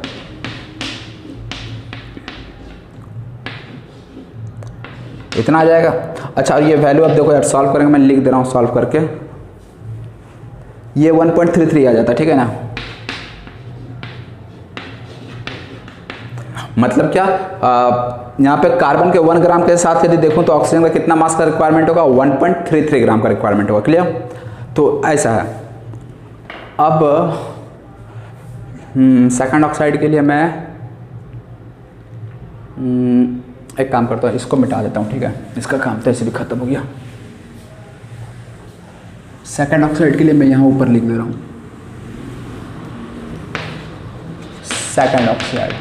इतना आ जाएगा। अच्छा, और ये वैल्यू अब देखो यार सॉल्व करेंगे, मैं लिख दे रहा हूँ सॉल्व करके, ये 1.33 आ जाता है, ठीक है ना। मतलब क्या, यहाँ पे कार्बन के 1 ग्राम के साथ यदि देखूं तो ऑक्सीजन का कितना मास का रिक्वायरमेंट होगा, 1.33 ग्राम का रिक्वायरमेंट होगा। क्लियर? तो ऐसा है। अब सेकंड ऑक्साइड के लिए मैं एक काम करता हूँ, इसको मिटा देता हूँ, ठीक है, इसका काम तो ऐसे भी खत्म हो गया। सेकंड ऑक्साइड के लिए मैं यहाँ ऊपर लिख दे रहा हूँ सेकंड ऑक्साइड।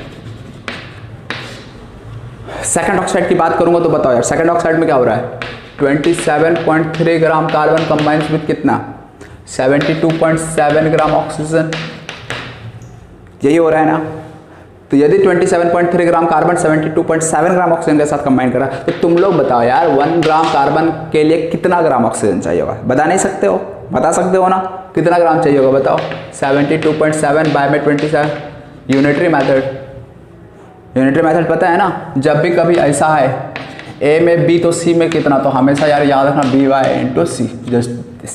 सेकंड ऑक्साइड की बात करूंगा तो बताओ यार, सेकंड ऑक्साइड में क्या हो रहा है, 27.3 ग्राम कार्बन कंबाइंस विद कितना, 72.7 ग्राम ऑक्सीजन, यही हो रहा है ना। तो यदि 27.3 ग्राम कार्बन 72.7 ग्राम ऑक्सीजन के साथ कंबाइन करा, तो तुम लोग बताओ यार 1 ग्राम कार्बन के लिए कितना ग्राम ऑक्सीजन चाहिए होगा, बता नहीं सकते हो, बता सकते हो ना, कितना ग्राम चाहिए होगा बताओ। 72.7 बाय में 27, यूनिटरी मेथड, यूनिटरी मेथड पता है ना। जब भी कभी ऐसा है ए में बी तो सी में कितना, तो हमेशा यार याद रखना B Y into C, just this,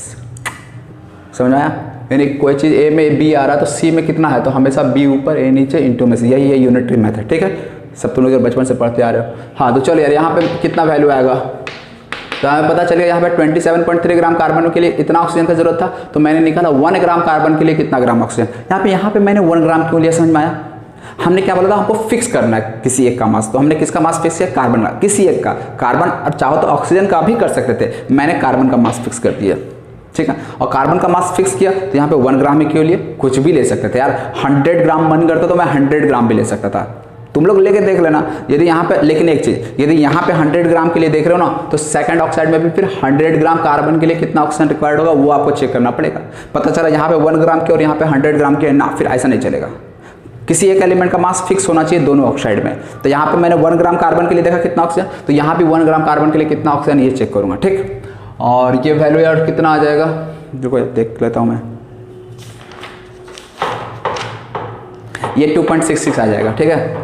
समझ आया। यानी कोई चीज़ ए में बी आ रहा है तो सी में कितना है, तो हमेशा बी ऊपर ए नीचे इंटू में सी, यही है यूनिटरी मेथड, ठीक है। सब तुम लोग बचपन से पढ़ते आ रहे हो। हाँ तो चलो यार, यहाँ पे कितना वैल्यू आएगा, तो हमें पता चलेगा यहाँ पे 27.3 ग्राम कार्बन के लिए इतना ऑक्सीजन की जरूरत था, तो मैंने निकाला 1 ग्राम कार्बन के लिए कितना ग्राम ऑक्सीजन। यहाँ पे मैंने 1 ग्राम क्यों लिया, समझ में आया। हमने क्या बोला था, हमको फिक्स करना है किसी एक का मास, तो हमने किसका मास फिक्स किया, कार्बन का, किसी एक का। कार्बन और चाहो तो ऑक्सीजन का भी कर सकते थे, मैंने कार्बन का मास फिक्स कर दिया, ठीक है। और कार्बन का मास फिक्स किया तो यहाँ पे 1 ग्राम ही क्यों लिए, कुछ भी ले सकते थे यार। 100 ग्राम मन करता तो मैं 100 ग्राम भी ले सकता था, तुम लोग लेके देख लेना। यदि यहाँ पे, लेकिन एक चीज, यदि यहाँ पे 100 ग्राम के लिए देख रहे हो ना, तो सेकंड ऑक्साइड में भी फिर 100 ग्राम कार्बन के लिए कितना ऑक्सीजन रिक्वायर्ड होगा वो आपको चेक करना पड़ेगा। पता चला यहाँ पे 1 ग्राम के और यहाँ पे 100 ग्राम के ना, फिर ऐसा नहीं चलेगा। किसी एक एलिमेंट का मास फिक्स होना चाहिए दोनों ऑक्साइड में। तो यहाँ पे मैंने 1 ग्राम कार्बन के लिए देखा कितना ऑक्सीजन, तो यहाँ भी 1 ग्राम कार्बन के लिए कितना ऑक्सीजन ये चेक करूंगा, ठीक। और ये वैल्यू यार कितना आ जाएगा, देखो देख लेता हूँ मैं, ये 2.66 आ जाएगा, ठीक है।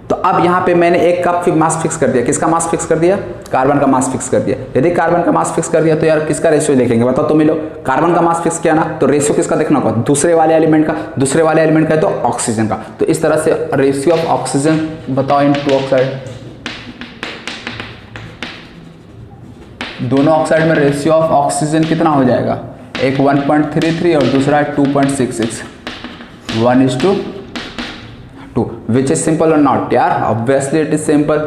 तो अब यहाँ पे मैंने एक कप मास फिक्स कर दिया, किसका मास फिक्स कर दिया, कार्बन का मास फिक्स कर दिया। यदि कार्बन का मास फिक्स कर दिया तो यार किसका रेशियो देखेंगे, बताओ तुम ही लोग। कार्बन का मास फिक्स किया ना, तो रेशियो किसका देखना होगा, दूसरे वाले एलिमेंट का, दूसरे वाले एलिमेंट का है तो ऑक्सीजन का। तो इस तरह से रेशियो ऑफ ऑक्सीजन बताओ इन टू ऑक्साइड, दोनों ऑक्साइड में रेशियो ऑफ ऑक्सीजन कितना हो जाएगा, एक 1.33 और दूसरा 2.66, 1:2, विच इज सिंपल और नॉट यार, ऑब्वियसली इट इज सिंपल।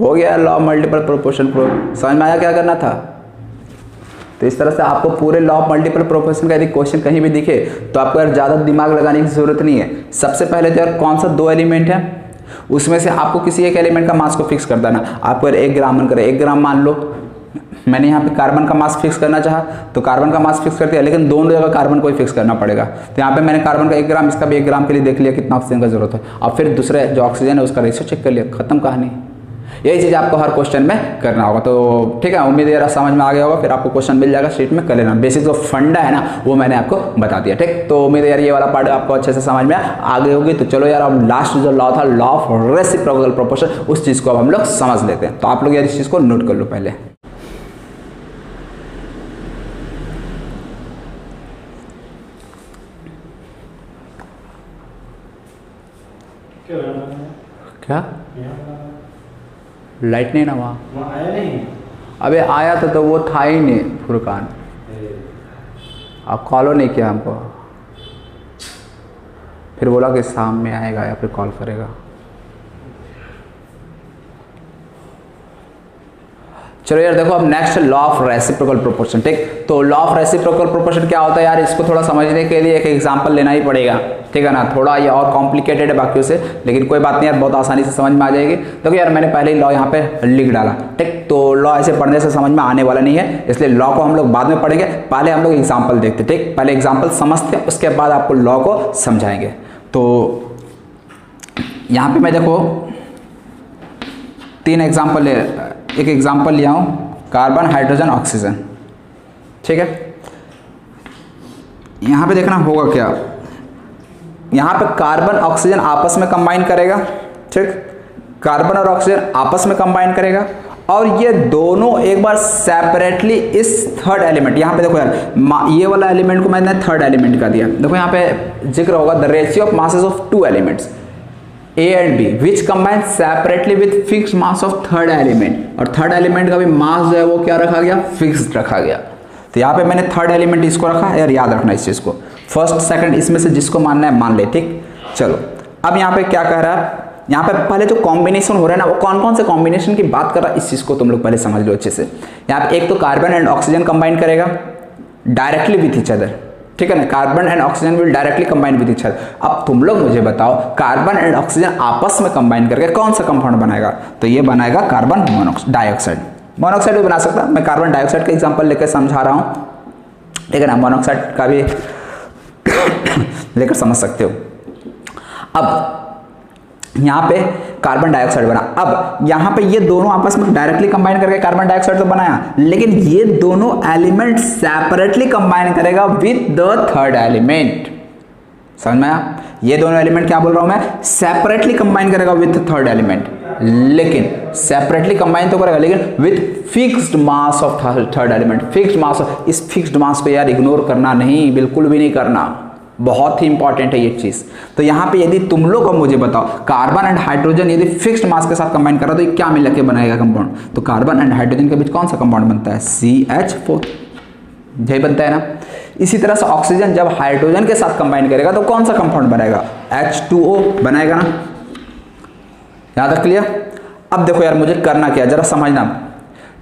हो गया law of multiple proportion prove, समझ में आया क्या करना था। तो इस तरह से आपको पूरे लॉ ऑफ मल्टीपल प्रोपोर्शन का यदि क्वेश्चन कहीं भी दिखे तो आपको यार ज़्यादा दिमाग लगाने की जरूरत नहीं है। सबसे पहले तो यार कौन सा 2 एलिमेंट है, उसमें से आपको किसी एक एलिमेंट का मास को फिक्स कर देना। आपको यार 1 ग्राम मन करे, 1 ग्राम मान लो, मैंने यहाँ पे कार्बन का मास फिक्स करना चाहा तो कार्बन का मास फिक्स कर दिया, लेकिन दोनों जगह कार्बन को ही फिक्स करना पड़ेगा। तो यहाँ पे मैंने कार्बन का 1 ग्राम, इसका भी 1 ग्राम के लिए देख लिया कितना ऑक्सीजन का जरूरत है, और फिर दूसरे जो ऑक्सीजन है उसका रेशियो चेक कर लिया, खत्म कहानी। यही चीज़ आपको हर क्वेश्चन में करना होगा। तो ठीक है, उम्मीद है समझ में आ गया होगा, फिर आपको क्वेश्चन मिल जाएगा शीट में, कर लेना। बेसिक जो फंडा है ना वो मैंने आपको बता दिया, ठीक। तो उम्मीद है यार ये वाला पार्ट आपको अच्छे से समझ में आ गई होगी। तो चलो यार, अब लास्ट जो लॉ था, लॉ ऑफ रेसिप्रोकल प्रोपोर्शन, उस चीज़ को अब हम लोग समझ लेते हैं। तो आप लोग यार इस चीज़ को नोट कर लो पहले। क्या लाइट नहीं ना वहाँ आया नहीं, अबे आया था तो वो था ही नहीं फुरकान, आप कॉल नहीं किया हमको, फिर बोला कि शाम में आएगा या फिर कॉल करेगा। चलो यार देखो, अब next law of reciprocal proportion, ठीक। तो लॉ ऑफ रेसिप्रोकल प्रोपोर्शन क्या होता है यार, इसको थोड़ा समझने के लिए एक एग्जांपल लेना ही पड़ेगा, ठीक है ना। थोड़ा ये और कॉम्प्लिकेटेड है बाकियों से, लेकिन कोई बात नहीं यार, बहुत आसानी से समझ में आ जाएगी। देखो यार, मैंने पहले ही लॉ यहाँ पे लिख डाला, ठीक। तो लॉ ऐसे पढ़ने से समझ में आने वाला नहीं है, इसलिए लॉ को हम लोग बाद में पढ़ेंगे, पहले हम लोग एग्जाम्पल देखते, ठीक। पहले एग्जाम्पल समझते हैं, उसके बाद आपको लॉ को समझाएंगे। तो यहाँ पे मैं देखो 3 एग्जाम्पल एक एग्जाम्पल लिया हूँ, कार्बन, हाइड्रोजन, ऑक्सीजन, ठीक है। यहाँ पे देखना होगा क्या, यहाँ पे कार्बन ऑक्सीजन आपस में कंबाइन करेगा, ठीक। कार्बन और ऑक्सीजन आपस में कंबाइन करेगा और ये दोनों एक बार सेपरेटली इस थर्ड एलिमेंट, यहाँ पे देखो यार ये वाला एलिमेंट को मैंने थर्ड एलिमेंट का दिया, देखो यहाँ पे जिक्र होगा the ratio of masses of two elements A and B which combine separately with fixed mass of third element, और थर्ड एलिमेंट का भी मास जो है वो क्या रखा गया, फिक्स्ड रखा गया। तो यहाँ पे मैंने थर्ड एलिमेंट इसको रखा यार, याद रखना इस चीज को, फर्स्ट सेकंड इसमें से जिसको मानना है मान ले, ठीक। चलो अब यहाँ पे क्या कह रहा है, यहाँ पे पहले जो कॉम्बिनेशन हो रहा है ना, वो कौन कौन से कॉम्बिनेशन की बात कर रहा है इस चीज को तुम लोग पहले समझ लो अच्छे से। यहाँ पे एक तो कार्बन एंड ऑक्सीजन कंबाइन करेगा डायरेक्टली विथ ईच अदर, ठीक है ना, carbon and oxygen will directly combine with each other. अब तुम लोग मुझे बताओ कार्बन एंड ऑक्सीजन आपस में कंबाइन करके कौन सा कंपाउंड बनाएगा, तो ये बनाएगा कार्बन डाइऑक्साइड। मोनोऑक्साइड भी बना सकता, मैं कार्बन डाइऑक्साइड का एग्जांपल लेकर समझा रहा हूं, ठीक है ना, मोनोऑक्साइड का भी लेकर समझ सकते हो। अब यहाँ पे कार्बन डाइऑक्साइड बना, अब यहाँ पे ये दोनों आपस में डायरेक्टली कंबाइन करके कार्बन डाइऑक्साइड तो बनाया, लेकिन ये दोनों एलिमेंट सेपरेटली कंबाइन करेगा विद द थर्ड एलिमेंट। समझ में आया, ये दोनों एलिमेंट क्या बोल रहा हूं मैं, सेपरेटली कंबाइन करेगा विद थर्ड एलिमेंट, लेकिन सेपरेटली कंबाइन तो करेगा लेकिन with fixed mass of third element. Fixed mass, इस फिक्स्ड मास को यार इग्नोर करना नहीं, बिल्कुल भी नहीं करना, बहुत ही इंपॉर्टेंट है ये चीज। तो यहाँ पे यदि तुम लोग को मुझे बताओ कार्बन एंड हाइड्रोजन यदि फिक्स्ड मास के साथ कंबाइन करा तो ये क्या मिल के बनाएगा कंपाउंड, तो कार्बन एंड हाइड्रोजन के बीच कौन सा कंपाउंड बनता है, CH4, यही बनता है ना। इसी तरह से ऑक्सीजन जब हाइड्रोजन के साथ कंबाइन करेगा तो कौन सा कंपाउंड बनाएगा, H2O बनाएगा ना, याद रख लिया। अब देखो यार मुझे करना क्या, जरा समझना,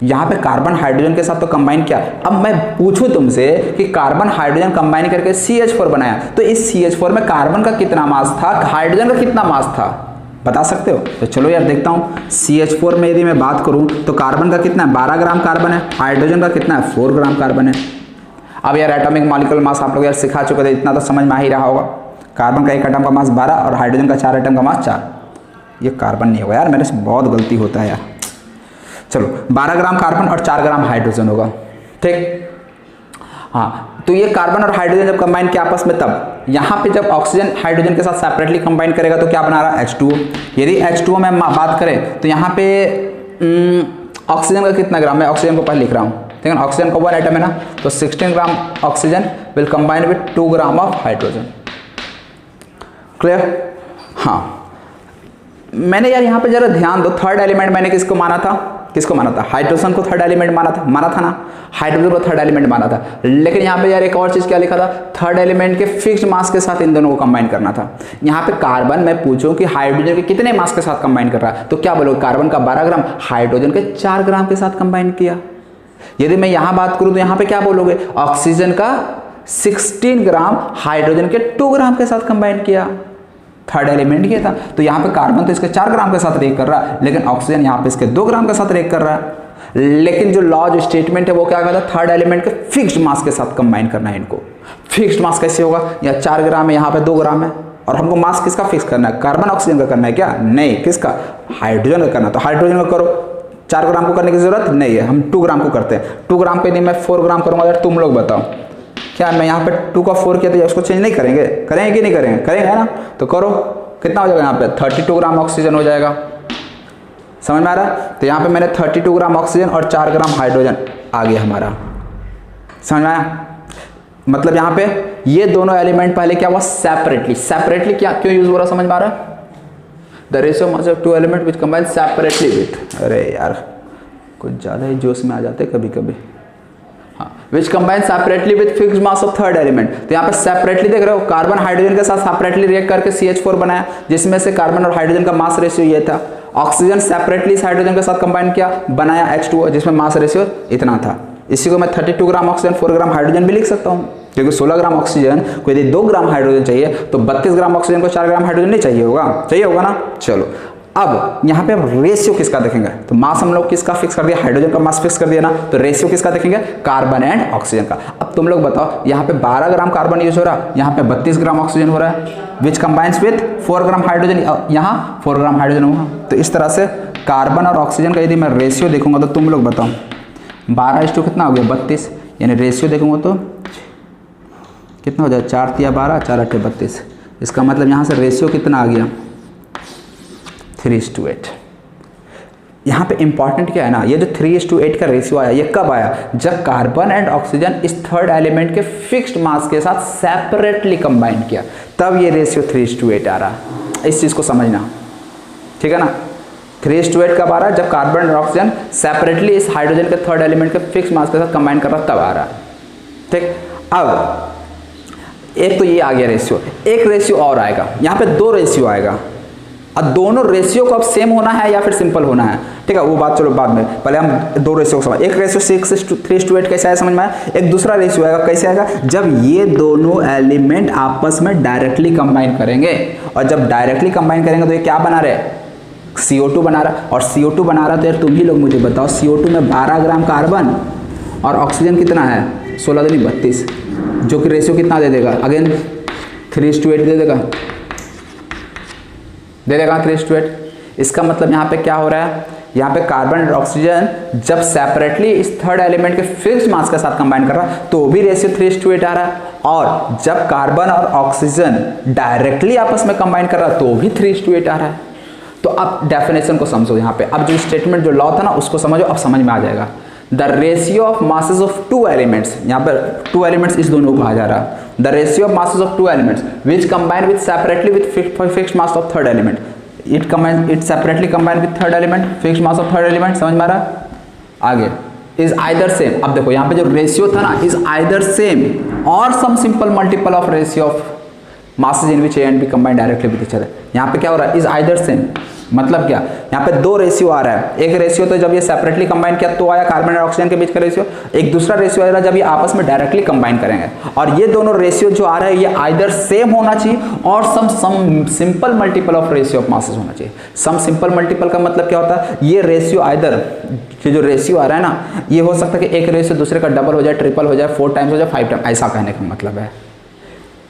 यहाँ पे कार्बन हाइड्रोजन के साथ तो कंबाइन किया, अब मैं पूछूं तुमसे कि कार्बन हाइड्रोजन कंबाइन करके CH4 बनाया, तो इस CH4 में कार्बन का कितना मास था, हाइड्रोजन का कितना मास था, बता सकते हो। तो चलो यार देखता हूँ, CH4 में यदि मैं बात करूं तो कार्बन का कितना है, 12 ग्राम कार्बन है, हाइड्रोजन का कितना है, 4 ग्राम कार्बन है। अब यार एटॉमिक मॉलिक्यूलर मास आप लोग यार सिखा चुके थे, इतना तो समझ में आ ही रहा होगा, कार्बन का एक एटम का मास 12 और हाइड्रोजन का 4 एटम का मास 4, ये कार्बन नहीं होगा यार, मेरे से बहुत गलती होता है यार। चलो 12 ग्राम कार्बन और 4 ग्राम हाइड्रोजन होगा, ठीक। हाँ, तो ये कार्बन और हाइड्रोजन जब कंबाइन किया आपस में, तब यहाँ पे जब ऑक्सीजन हाइड्रोजन के साथ सेपरेटली कंबाइन करेगा तो क्या बना रहा है, H2O। यदि H2O में बात करें तो यहाँ पे ऑक्सीजन का कितना ग्राम है, ऑक्सीजन को पहले लिख रहा हूँ, ठीक है, ऑक्सीजन का 1 एटम है ना, तो 16 gram oxygen will combine with 2 gram of hydrogen. Clear. हाँ, मैंने यार यहाँ पे जरा ध्यान दो, थर्ड एलिमेंट मैंने किसको माना था, किसको माना था, हाइड्रोजन को थर्ड एलिमेंट माना था ना, हाइड्रोजन को थर्ड एलिमेंट माना था, लेकिन यहाँ पे यार एक और चीज क्या लिखा था, थर्ड एलिमेंट के फिक्स्ड मास के साथ इन दोनों को कंबाइन करना था। यहाँ पे कार्बन मैं पूछूं कि हाइड्रोजन के कितने मास के साथ कंबाइन कर रहा है, तो क्या बोलोगे, कार्बन का 12 ग्राम, हाइड्रोजन के 4 ग्राम के साथ कंबाइन किया। यदि मैं यहाँ बात करूं तो यहाँ पे क्या बोलोगे, ऑक्सीजन का 16 ग्राम, हाइड्रोजन के 2 ग्राम के साथ कंबाइन किया, थर्ड एलिमेंट ये था। तो यहाँ पे कार्बन तो इसके 4 ग्राम के साथ रिएक्ट कर रहा है, लेकिन ऑक्सीजन यहाँ पे इसके 2 ग्राम के साथ रिएक्ट कर रहा है। लेकिन जो लॉ जो स्टेटमेंट है वो क्या कहता है, थर्ड एलिमेंट के फिक्स्ड मास के साथ कंबाइन करना है इनको। फिक्स्ड मास कैसे होगा, या 4 ग्राम है, यहाँ पे 2 ग्राम है, और हमको मास किसका फिक्स करना है, कार्बन ऑक्सीजन का करना है क्या, नहीं, किसका, हाइड्रोजन का करना। तो हाइड्रोजन का करो, 4 ग्राम को करने की जरूरत नहीं है, हम 2 ग्राम को करते हैं। 2 ग्राम पे नहीं मैं 4 ग्राम करूंगा, यार तुम लोग बताओ, क्या मैं यहाँ पे 2 का 4 किया तो उसको चेंज नहीं करेंगे, करेंगे कि नहीं करेंगे, करेंगे ना। तो करो, कितना हो जाएगा यहाँ पे 32 ग्राम ऑक्सीजन हो जाएगा, समझ में आ रहा है। तो यहाँ पे मैंने 32 ग्राम ऑक्सीजन और 4 ग्राम हाइड्रोजन आ गया हमारा, समझ में आया। मतलब यहाँ पे ये दोनों एलिमेंट पहले क्या हुआ, सेपरेटली क्या क्यों यूज हो रहा, समझ में आ रहा है। The ratio mass of 2 element which combine separately with, अरे यार कुछ ज्यादा ही जोश में आ जाते कभी कभी, हाँ, which combine separately with fixed mass of third element. तो यहाँ पे सेपरेटली देख रहे हो, कार्बन हाइड्रोजन के साथ सेपरेटली रिएक्ट करके CH4 बनाया, जिसमें से कार्बन और हाइड्रोजन का मास रेशियो ये था। ऑक्सीजन सेपरेटली इस हाइड्रोजन के साथ कंबाइन किया, बनाया H2O, जिसमें मास रेशियो इतना था। इसी को मैं 32 ग्राम ऑक्सीजन 4 ग्राम हाइड्रोजन भी लिख सकता हूँ, क्योंकि 16 ग्राम ऑक्सीजन को यदि 2 ग्राम हाइड्रोजन चाहिए तो 32 ग्राम ऑक्सीजन को 4 ग्राम हाइड्रोजन नहीं चाहिए होगा ना। चलो अब यहाँ पे अब रेशियो किसका देखेंगे, तो मास हम लोग किसका फिक्स कर दिया, हाइड्रोजन का मास फिक्स कर दिया ना, तो रेशियो किसका देखेंगे, कार्बन एंड ऑक्सीजन का। अब तुम लोग बताओ, यहाँ पे 12 ग्राम कार्बन यूज हो रहा है, यहाँ पे 32 ग्राम ऑक्सीजन हो रहा है, which combines with 4 gram hydrogen, यहाँ 4 ग्राम हाइड्रोजन होगा। तो इस तरह से कार्बन और ऑक्सीजन का यदि मैं रेशियो देखूंगा तो तुम लोग बताओ 12:2 कितना हो गया, 32, यानी रेशियो देखूंगा तो कितना हो जाए, 4 × 12, 4 × 32। इसका मतलब यहाँ से रेशियो कितना आ गया, 3:8। यहाँ पे इंपॉर्टेंट क्या है ना, ये जो 3:8 का रेशियो आया, ये कब आया? जब कार्बन एंड ऑक्सीजन इस थर्ड एलिमेंट के फिक्स्ड मास के साथ सेपरेटली कंबाइन किया, तब ये रेशियो 3:8 आ रहा है। इस चीज को समझना, ठीक है ना। 3:8 कब आ रहा है? जब कार्बन और ऑक्सीजन सेपरेटली इस हाइड्रोजन के थर्ड एलिमेंट के फिक्स्ड मास के साथ कंबाइन कर रहा, तब आ रहा है। ठीक, अब एक तो ये आ गया रेशियो, एक रेशियो और आएगा, यहाँ पे 2 रेशियो आएगा। अब दोनों रेशियो को अब सेम होना है या फिर सिंपल होना है, ठीक है, वो बात चलो बाद में, पहले हम 2 रेशियो को समझ। एक रेशियो 6:3:8 कैसे आया समझ में आया। एक दूसरा रेशियो आएगा, कैसे आएगा? जब ये दोनों एलिमेंट आपस में डायरेक्टली कंबाइन करेंगे, और जब डायरेक्टली कंबाइन करेंगे तो ये क्या बना रहे? CO2 बना रहा। और CO2 बना रहा तो यार तुम ही लोग मुझे बताओ, CO2 में 12 ग्राम कार्बन और ऑक्सीजन कितना है? 16 दूनी 32, जो कि रेशियो कितना दे देगा? अगेन 3:8 दे देगा, 3:8। इसका मतलब यहाँ पे क्या हो रहा है? यहाँ पे कार्बन और ऑक्सीजन जब सेपरेटली इस थर्ड एलिमेंट के फिक्स्ड मास के साथ कंबाइन कर रहा है तो भी रेशियो 3:8 आ रहा है, और जब कार्बन और ऑक्सीजन डायरेक्टली आपस में कंबाइन कर रहा है तो भी 3:8 आ रहा है। तो अब डेफिनेशन को समझो, यहाँ पे अब जो स्टेटमेंट जो लॉ था ना उसको समझो, अब समझ में आ जाएगा। The ratio of masses of 2 elements, यहाँ पर 2 एलिमेंट्स इस दोनों को कहा जा रहा है। The ratio of masses of 2 elements which combine with separately with fixed mass of third element, it separately combine with third element, fixed mass of third element. समझ में आ रहा? आगे इज आइदर सेम। अब देखो यहाँ पे जो रेशियो था ना, is either same or some simple multiple of ratio of masses in which A and B combine directly with each other। यहाँ पे क्या हो रहा है? इज आइदर सेम, मतलब क्या? यहाँ पे 2 रेशियो आ रहा है। एक रेशियो तो जब ये सेपरेटली कंबाइन किया तो आया कार्बन और ऑक्सीजन के बीच का रेशियो, एक दूसरा रेशियो आ रहा है जब ये आपस में डायरेक्टली कंबाइन करेंगे। और ये दोनों रेशियो जो आ रहा है ये आइदर सेम होना चाहिए or some simple multiple of ratio of masses होना चाहिए। सम सिंपल मल्टीपल का मतलब क्या होता है? ये रेशियो आइदर जो रेशियो आ रहा है ना, ये हो सकता है कि एक रेशियो दूसरे का डबल हो जाए, ट्रिपल हो जाए, 4 टाइम्स हो जाए, 5 टाइम्स, ऐसा कहने का मतलब है।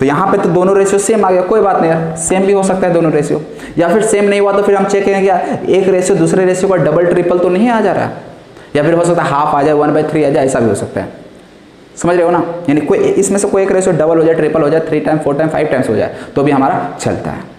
तो यहाँ पे तो दोनों रेशियो सेम आ गया, कोई बात नहीं यार, सेम भी हो सकता है दोनों रेशियो, या फिर सेम नहीं हुआ तो फिर हम चेक करेंगे क्या एक रेशियो दूसरे रेशियो का डबल ट्रिपल तो नहीं आ जा रहा है, या फिर हो सकता है हाफ आ जाए, 1/3 आ जाए, ऐसा भी हो सकता है। समझ रहे हो ना? यानी कोई इसमें से कोई एक रेशियो डबल हो जाए, ट्रिपल हो जाए, 3 टाइम 4 टाइम 5 टाइम्स हो जाए तो भी हमारा चलता है।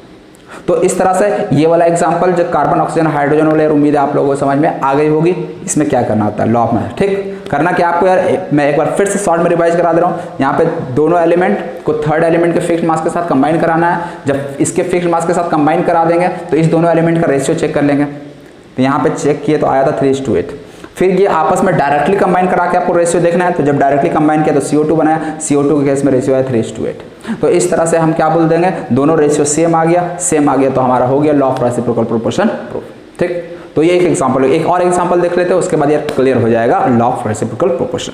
तो इस तरह से ये वाला एग्जांपल जो कार्बन ऑक्सीजन हाइड्रोजन वाले, उम्मीद है आप लोगों को समझ में आ गई होगी। इसमें क्या करना होता है लॉ में, ठीक करना क्या आपको यार, मैं एक बार फिर से शॉर्ट में रिवाइज करा दे रहा हूँ। यहाँ पे दोनों एलिमेंट को थर्ड एलिमेंट के फिक्स्ड मास के साथ कंबाइन कराना है। जब इसके फिक्स्ड मास के साथ कंबाइन करा देंगे तो इस दोनों एलिमेंट का रेशियो चेक कर लेंगे। तो यहाँ पे चेक किए तो आया था 3:8। फिर ये आपस में डायरेक्टली कंबाइन करा के आपको रेशियो देखना है। तो जब डायरेक्टली कंबाइन किया तो CO2 बनाया, CO2 के केस में रेशियो है 3:8। तो इस तरह से हम क्या बोल देंगे, दोनों रेशियो सेम आ गया तो हमारा हो गया law of reciprocal proportion proof. ठीक, तो ये एक एग्जांपल है। एक और एग्जांपल देख लेते हैं, उसके बाद ये क्लियर हो जाएगा लॉ ऑफ रेसिप्रोकल प्रोपोर्शन।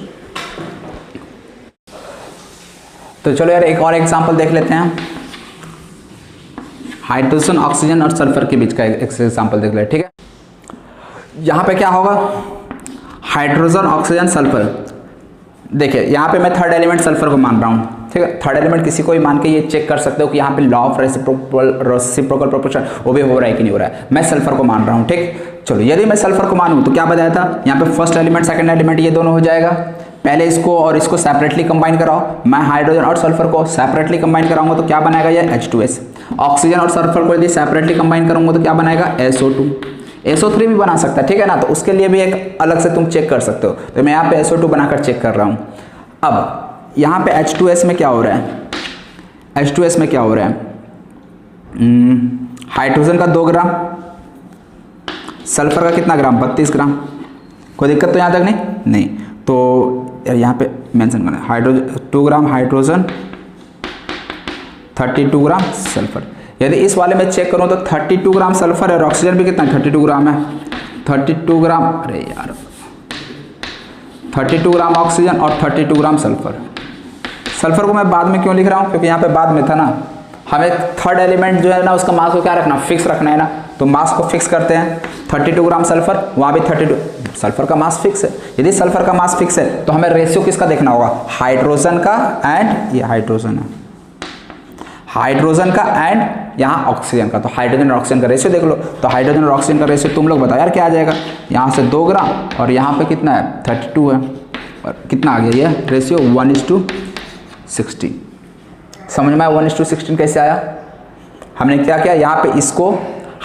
तो चलो यार एक और एग्जांपल देख लेते हैं। हाइड्रोजन, ऑक्सीजन और सल्फर के बीच का एक एग्जांपल देख लेते हैं। ठीक है, यहाँ पे क्या होगा, हाइड्रोजन, ऑक्सीजन, सल्फर। देखिए यहाँ पे मैं थर्ड एलिमेंट सल्फर को मान रहा हूँ। ठीक है, थर्ड एलिमेंट किसी को भी मान के ये चेक कर सकते हो कि यहाँ पे लॉ ऑफ रेसिप्रोकल प्रोपोर्शन वो भी हो रहा है कि नहीं हो रहा है। मैं सल्फर को मान रहा हूँ। ठीक, चलो यदि मैं सल्फर को मानूँ तो क्या बताया था, यहाँ पे फर्स्ट एलिमेंट सेकंड एलिमेंट ये दोनों हो जाएगा। पहले इसको और इसको सेपरेटली कंबाइन कराओ। मैं हाइड्रोजन और सल्फर को सेपरेटली कंबाइन कराऊंगा तो क्या बनाएगा ये H2S। ऑक्सीजन और सल्फर को यदि सेपरेटली कंबाइन करूंगा तो क्या बनाएगा SO2। SO3 भी बना सकता है, ठीक है ना। तो उसके लिए भी एक अलग से तुम चेक कर सकते हो। तो मैं यहाँ पे SO2 बनाकर चेक कर रहा हूँ। अब यहाँ पे H2S में क्या हो रहा है, H2S में क्या हो रहा है, हाइड्रोजन का 2 ग्राम, सल्फर का कितना ग्राम, 32 ग्राम। कोई दिक्कत तो यहाँ तक नहीं। तो यहाँ पे मेंशन करना, हाइड्रोजन 2 ग्राम हाइड्रोजन, 32 ग्राम सल्फर। यदि इस वाले में चेक करूँ तो 32 ग्राम सल्फर है और ऑक्सीजन भी कितना 32 ग्राम है। 32 ग्राम, अरे यार 32 ग्राम ऑक्सीजन और 32 ग्राम सल्फर। सल्फर को मैं बाद में क्यों लिख रहा हूँ, क्योंकि यहाँ पे बाद में था ना, हमें थर्ड एलिमेंट जो है ना उसका मास को क्या रखना, फिक्स रखना है ना। तो मास को फिक्स करते हैं। 32 ग्राम सल्फर, वहाँ भी 32, सल्फर का मास फिक्स है। यदि सल्फर का मास फिक्स है तो हमें रेशियो किसका देखना होगा, हाइड्रोजन का एंड, ये हाइड्रोजन है, हाइड्रोजन का एंड यहाँ ऑक्सीजन का। तो हाइड्रोजन और ऑक्सीजन का रेशियो देख लो। तो हाइड्रोजन और ऑक्सीजन का रेशियो तुम लोग बताओ यार क्या आ जाएगा। यहाँ से 2 ग्राम और यहाँ पे कितना है 32 है, और कितना आ गया ये रेशियो 1:16। समझ में आया 1:16 कैसे आया। हमने क्या किया, यहाँ पे इसको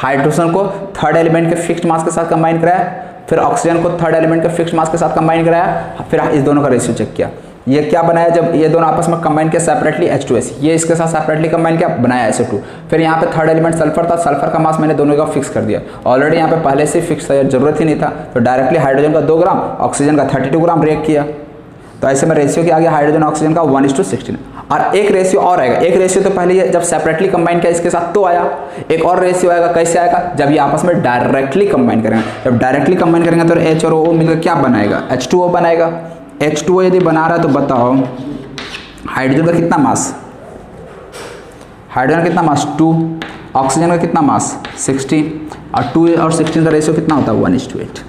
हाइड्रोजन को थर्ड एलिमेंट के फिक्स्ड मास के साथ कंबाइन कराया, फिर ऑक्सीजन को थर्ड एलिमेंट के फिक्स्ड मास के साथ कंबाइन कराया, फिर इस दोनों का रेशियो चेक किया। ये क्या बनाया, जब ये दोनों आपस में कंबाइन किया सेपरेटली H2S, ये इसके साथ सेपरेटली कंबाइन किया बनाया SO2। फिर यहाँ पे थर्ड एलिमेंट सल्फर था, सल्फर का मास मैंने दोनों का फिक्स कर दिया। ऑलरेडी यहाँ पे पहले से फिक्स था, जरूरत ही नहीं था, तो डायरेक्टली हाइड्रोजन का 2 ग्राम, ऑक्सीजन का 32 ग्राम रिएक्ट किया। तो ऐसे में रेशियो क्या आ गया, हाइड्रोजन ऑक्सीजन का 1:16। और एक रेशियो और आएगा, एक रेशियो तो पहले जब सेपरेटली कंबाइन किया इसके साथ तो आया, एक और रेशियो आएगा, कैसे आएगा, जब ये आपस में डायरेक्टली कंबाइन करेंगे। जब डायरेक्टली कंबाइन करेंगे तो H और O मिलकर क्या बनाएगा, H2O बनाएगा। H2O यदि बना रहा है तो बताओ हाइड्रोजन का कितना मास, हाइड्रोजन कितना मास 2, ऑक्सीजन का कितना मास 16, और 2 और 16 का रेशियो कितना होता है 1:8।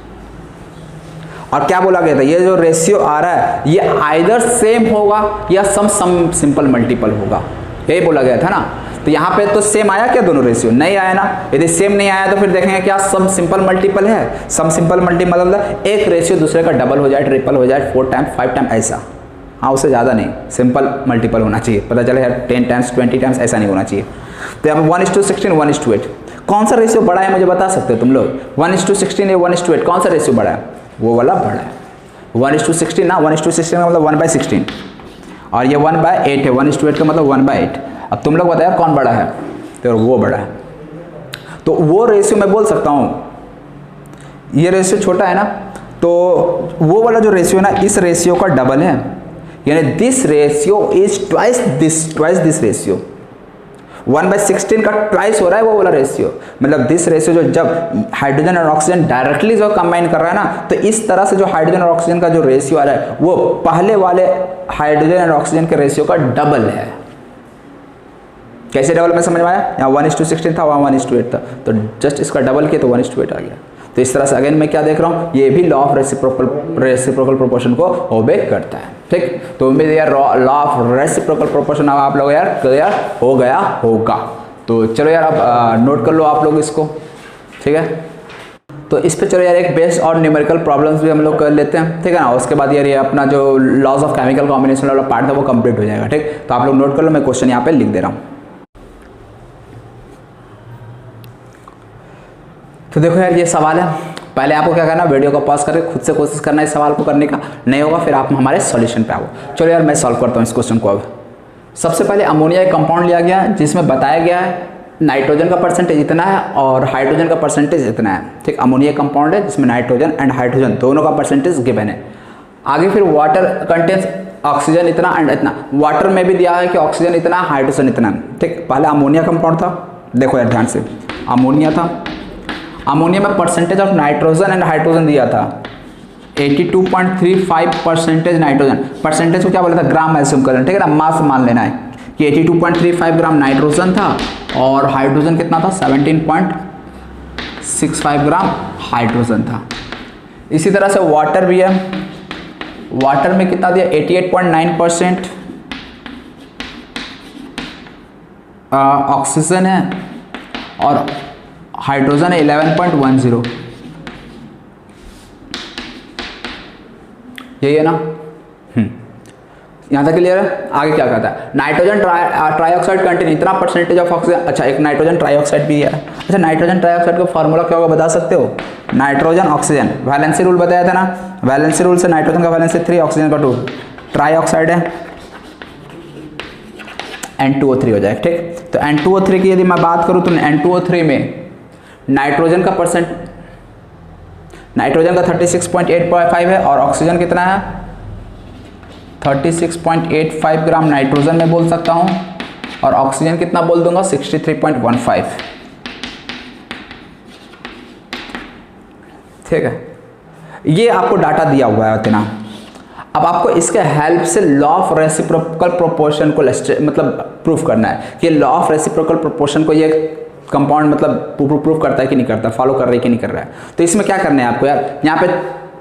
और क्या बोला गया था, ये जो रेशियो आ रहा है ये आइदर सेम होगा या सम सिंपल मल्टीपल होगा, यही बोला गया था ना। तो यहाँ पे तो सेम आया क्या, दोनों रेशियो नहीं आया ना। यदि सेम नहीं आया तो फिर देखेंगे क्या सम सिंपल मल्टीपल है। सम सिंपल मल्टीपल मतलब एक रेशियो दूसरे का डबल हो जाए, ट्रिपल हो जाए, 4 टाइम 5 टाइम ऐसा, हाँ उससे ज़्यादा नहीं, सिंपल मल्टीपल होना चाहिए। पता चले यार 10 टाइम्स 20 टाइम्स ऐसा नहीं होना चाहिए। तो यहाँ पे 1:16 1:8 कौन सा रेशियो बड़ा है मुझे बता सकते हो तुम लोग, 1:16 या 1:8 कौन सा रेशियो बड़ा है, वो वाला बड़ा है 1:16 ना, 1:16 का मतलब 1/16 और ये 1/8 है, 1:8 का मतलब 1/8। अब तुम लोग बताया कौन बड़ा है, तो वो बड़ा है। तो वो रेशियो मैं बोल सकता हूँ, ये रेशियो छोटा है ना, तो वो वाला जो रेशियो है ना इस रेशियो का डबल है, यानी this ratio is twice this ratio. 1/16 का ट्वाइस हो रहा है वो वाला रेशियो, मतलब दिस रेशियो जो जब हाइड्रोजन और ऑक्सीजन डायरेक्टली जो कंबाइन कर रहा है ना, तो इस तरह से जो हाइड्रोजन और ऑक्सीजन का जो रेशियो आ रहा है वो पहले वाले हाइड्रोजन और ऑक्सीजन के रेशियो का डबल है। कैसे डबल में समझ में आया, यहाँ 1:16 था, वहाँ 1:8 था, तो जस्ट इसका डबल किया तो 1:8 आ गया। तो इस तरह से अगेन मैं क्या देख रहा हूँ, ये भी लॉ ऑफ रेसिप्रोकल प्रोपोर्शन को ओबे करता है। ठीक, तो उम्मीद है यार लॉ ऑफ रेसिप्रोकल प्रोपोर्शन अब आप लोग यार क्लियर हो गया होगा। तो चलो यार अब नोट कर लो आप लोग इसको, ठीक है। तो इस पे चलो यार एक बेस्ड और न्यूमेरिकल प्रॉब्लम्स भी हम लोग कर लेते हैं, ठीक है ना। उसके बाद यार ये अपना जो लॉज ऑफ केमिकल कॉम्बिनेशन वाला पार्ट था वो कंप्लीट हो जाएगा। ठीक, तो आप लोग नोट कर लो, मैं क्वेश्चन यहाँ पे लिख दे रहा हूँ। तो देखो यार ये सवाल है, पहले आपको क्या करना, वीडियो को पॉज करके खुद से कोशिश करना इस सवाल को करने का, नहीं होगा फिर आप हमारे सॉल्यूशन पे आओ। चलो यार मैं सॉल्व करता हूँ इस क्वेश्चन को। अब सबसे पहले अमोनिया एक कंपाउंड लिया गया जिसमें बताया गया है नाइट्रोजन का परसेंटेज इतना है और हाइड्रोजन का परसेंटेज इतना है। ठीक, अमोनिया कंपाउंड है जिसमें नाइट्रोजन एंड हाइड्रोजन दोनों का परसेंटेज गिवन है। आगे फिर वाटर कंटेंस ऑक्सीजन इतना एंड इतना, वाटर में भी दिया है कि ऑक्सीजन इतना हाइड्रोजन इतना। ठीक, पहले अमोनिया कंपाउंड था, देखो यार ध्यान से, अमोनिया था, अमोनिया में percentage of nitrogen and hydrogen दिया था 82.35% नाइट्रोजन। परसेंटेज को क्या बोला था, ग्राम एल्सियम करंट, ठीक है ना, मास मान लेना है कि 82.35 ग्राम नाइट्रोजन था और हाइड्रोजन कितना था 17.65 ग्राम हाइड्रोजन था। इसी तरह से वाटर भी है, वाटर में कितना दिया 88.9% ऑक्सीजन है और हाइड्रोजन है 11.10। यही है ना, यहाँ तक क्लियर है। आगे क्या कहता है, नाइट्रोजन ट्राइऑक्साइड कंटेन इतना परसेंटेज ऑफ ऑक्सीजन। अच्छा, एक नाइट्रोजन ट्राइऑक्साइड भी है। अच्छा, नाइट्रोजन ट्राइऑक्साइड का फार्मूला क्या होगा बता सकते हो, नाइट्रोजन ऑक्सीजन वैलेंसी रूल बताया था ना, वैलेंसी रूल से नाइट्रोजन का वैलेंसी 3 ऑक्सीजन का 2, ट्राइऑक्साइड है N2O3 हो जाए। ठीक, तो N2O3 की यदि मैं बात करूँ तो N2O3 में नाइट्रोजन का 36.85 है और ऑक्सीजन कितना है 36.85 ग्राम नाइट्रोजन में बोल सकता हूं और ऑक्सीजन कितना बोल दूंगा 63.15। ठीक है, ये आपको डाटा दिया हुआ है इतना। अब आपको इसके हेल्प से लॉ ऑफ रेसिप्रोकल प्रोपोर्शन को मतलब प्रूफ करना है कि लॉ ऑफ रेसिप्रोकल प्रोपोर्शन को ये कंपाउंड मतलब प्रूफ करता है कि नहीं करता, फॉलो कर रहा है कि नहीं कर रहा है। तो इसमें क्या करना है आपको यार, यहाँ पे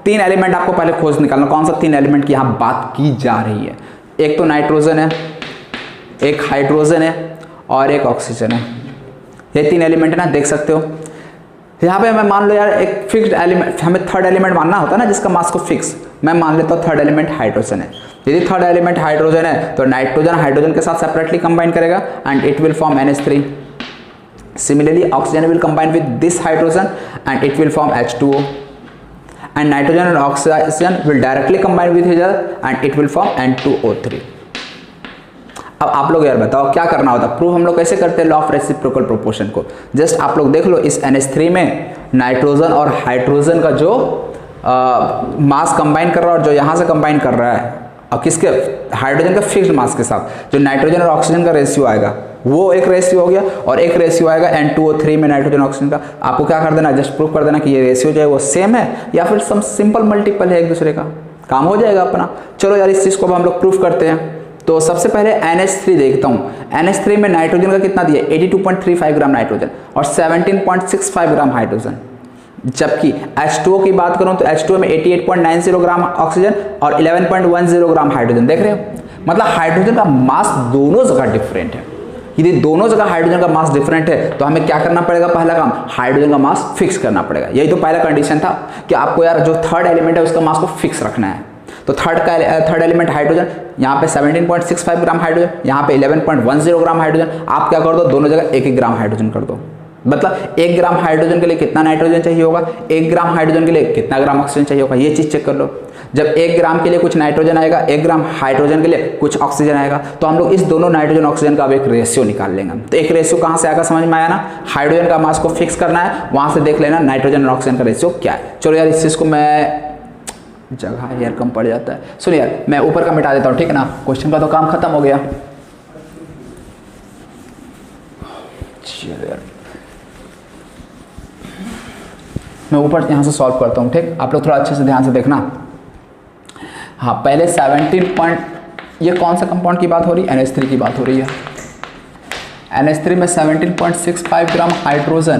3 एलिमेंट आपको पहले खोज निकालना, कौन सा 3 एलिमेंट की यहाँ बात की जा रही है। एक तो नाइट्रोजन है, एक हाइड्रोजन है और एक ऑक्सीजन है। ये 3 एलिमेंट है ना, देख सकते हो। यहाँ पे मैं मान लो यार एक फिक्स्ड एलिमेंट, हमें थर्ड एलिमेंट मानना होता है ना जिसका मास को फिक्स, मैं मान लेता हूँ थर्ड एलिमेंट हाइड्रोजन है। यदि थर्ड एलिमेंट हाइड्रोजन है तो नाइट्रोजन हाइड्रोजन के साथ सेपरेटली कंबाइन करेगा and it will form NH3। Similarly, oxygen will combine with this hydrogen and it will form H2O. And nitrogen and oxygen will directly combine with each other and it will form N2O3. अब आप लोग यार बताओ क्या करना होता है, प्रूफ हम लोग कैसे करते हैं लॉ ऑफ रेसिप्रोकल प्रोपोर्शन को। जस्ट आप लोग देख लो, इस NH3 में नाइट्रोजन और हाइड्रोजन का जो मास कंबाइन कर रहा है और जो यहाँ से कंबाइन कर रहा है, और किसके, हाइड्रोजन का फिक्स्ड मास के साथ जो नाइट्रोजन और ऑक्सीजन का रेशियो आएगा वो एक रेशियो हो गया, और एक रेशियो आएगा N2O3 में नाइट्रोजन ऑक्सीजन का। आपको क्या कर देना, जस्ट प्रूफ कर देना कि ये रेशियो जो है वो सेम है या फिर सम सिंपल मल्टीपल है एक दूसरे का, काम हो जाएगा अपना। चलो यार इस चीज़ को अब हम लोग प्रूफ करते हैं। तो सबसे पहले NH3 देखता हूँ। NH3 में नाइट्रोजन का कितना दिया, 82.35 ग्राम नाइट्रोजन और 17.65 ग्राम हाइड्रोजन। जबकि H2O की बात करूं तो H2O में 88.90 ग्राम ऑक्सीजन और 11.10 ग्राम हाइड्रोजन। देख रहे हो, मतलब हाइड्रोजन का मास दोनों जगह डिफरेंट है। यदि दोनों जगह हाइड्रोजन का मास डिफरेंट है तो हमें क्या करना पड़ेगा, पहला काम हाइड्रोजन का मास फिक्स करना पड़ेगा। यही तो पहला कंडीशन था कि आपको यार जो थर्ड एलिमेंट है उसका मास को फिक्स रखना है। तो थर्ड एलिमेंट हाइड्रोजन, यहाँ पे 17.65 ग्राम हाइड्रोजन, यहाँ पे 11.10 ग्राम हाइड्रोजन। आप क्या कर दो, दोनों जगह 1-1 ग्राम हाइड्रोजन कर दो। मतलब 1 ग्राम हाइड्रोजन के लिए कितना नाइट्रोजन चाहिए होगा, 1 ग्राम हाइड्रोजन के लिए कितना ग्राम ऑक्सीजन चाहिए होगा, ये चीज़ चेक कर लो। जब 1 ग्राम के लिए कुछ नाइट्रोजन आएगा, 1 ग्राम हाइड्रोजन के लिए कुछ ऑक्सीजन आएगा, तो हम लोग इस दोनों नाइट्रोजन ऑक्सीजन का अब एक रेशियो निकाल लेंगे। तो एक रेशियो कहाँ से आएगा, समझ में आया ना, हाइड्रोजन का मास को फिक्स करना है, वहाँ से देख लेना नाइट्रोजन और ऑक्सीजन का रेशियो क्या है। चलो यार इस चीज़ को मैं, जगह यार कम पड़ जाता है, सुनिए यार मैं ऊपर का मिटा देता हूँ, ठीक है ना, क्वेश्चन का तो काम खत्म हो गया। चलो यार मैं ऊपर यहाँ से सॉल्व करता हूँ, ठीक, आप लोग थोड़ा अच्छे से ध्यान से देखना। हाँ पहले 17 ये कौन सा कंपाउंड की बात हो रही है, NH3 की बात हो रही है। NH3 में 17.65 ग्राम हाइड्रोजन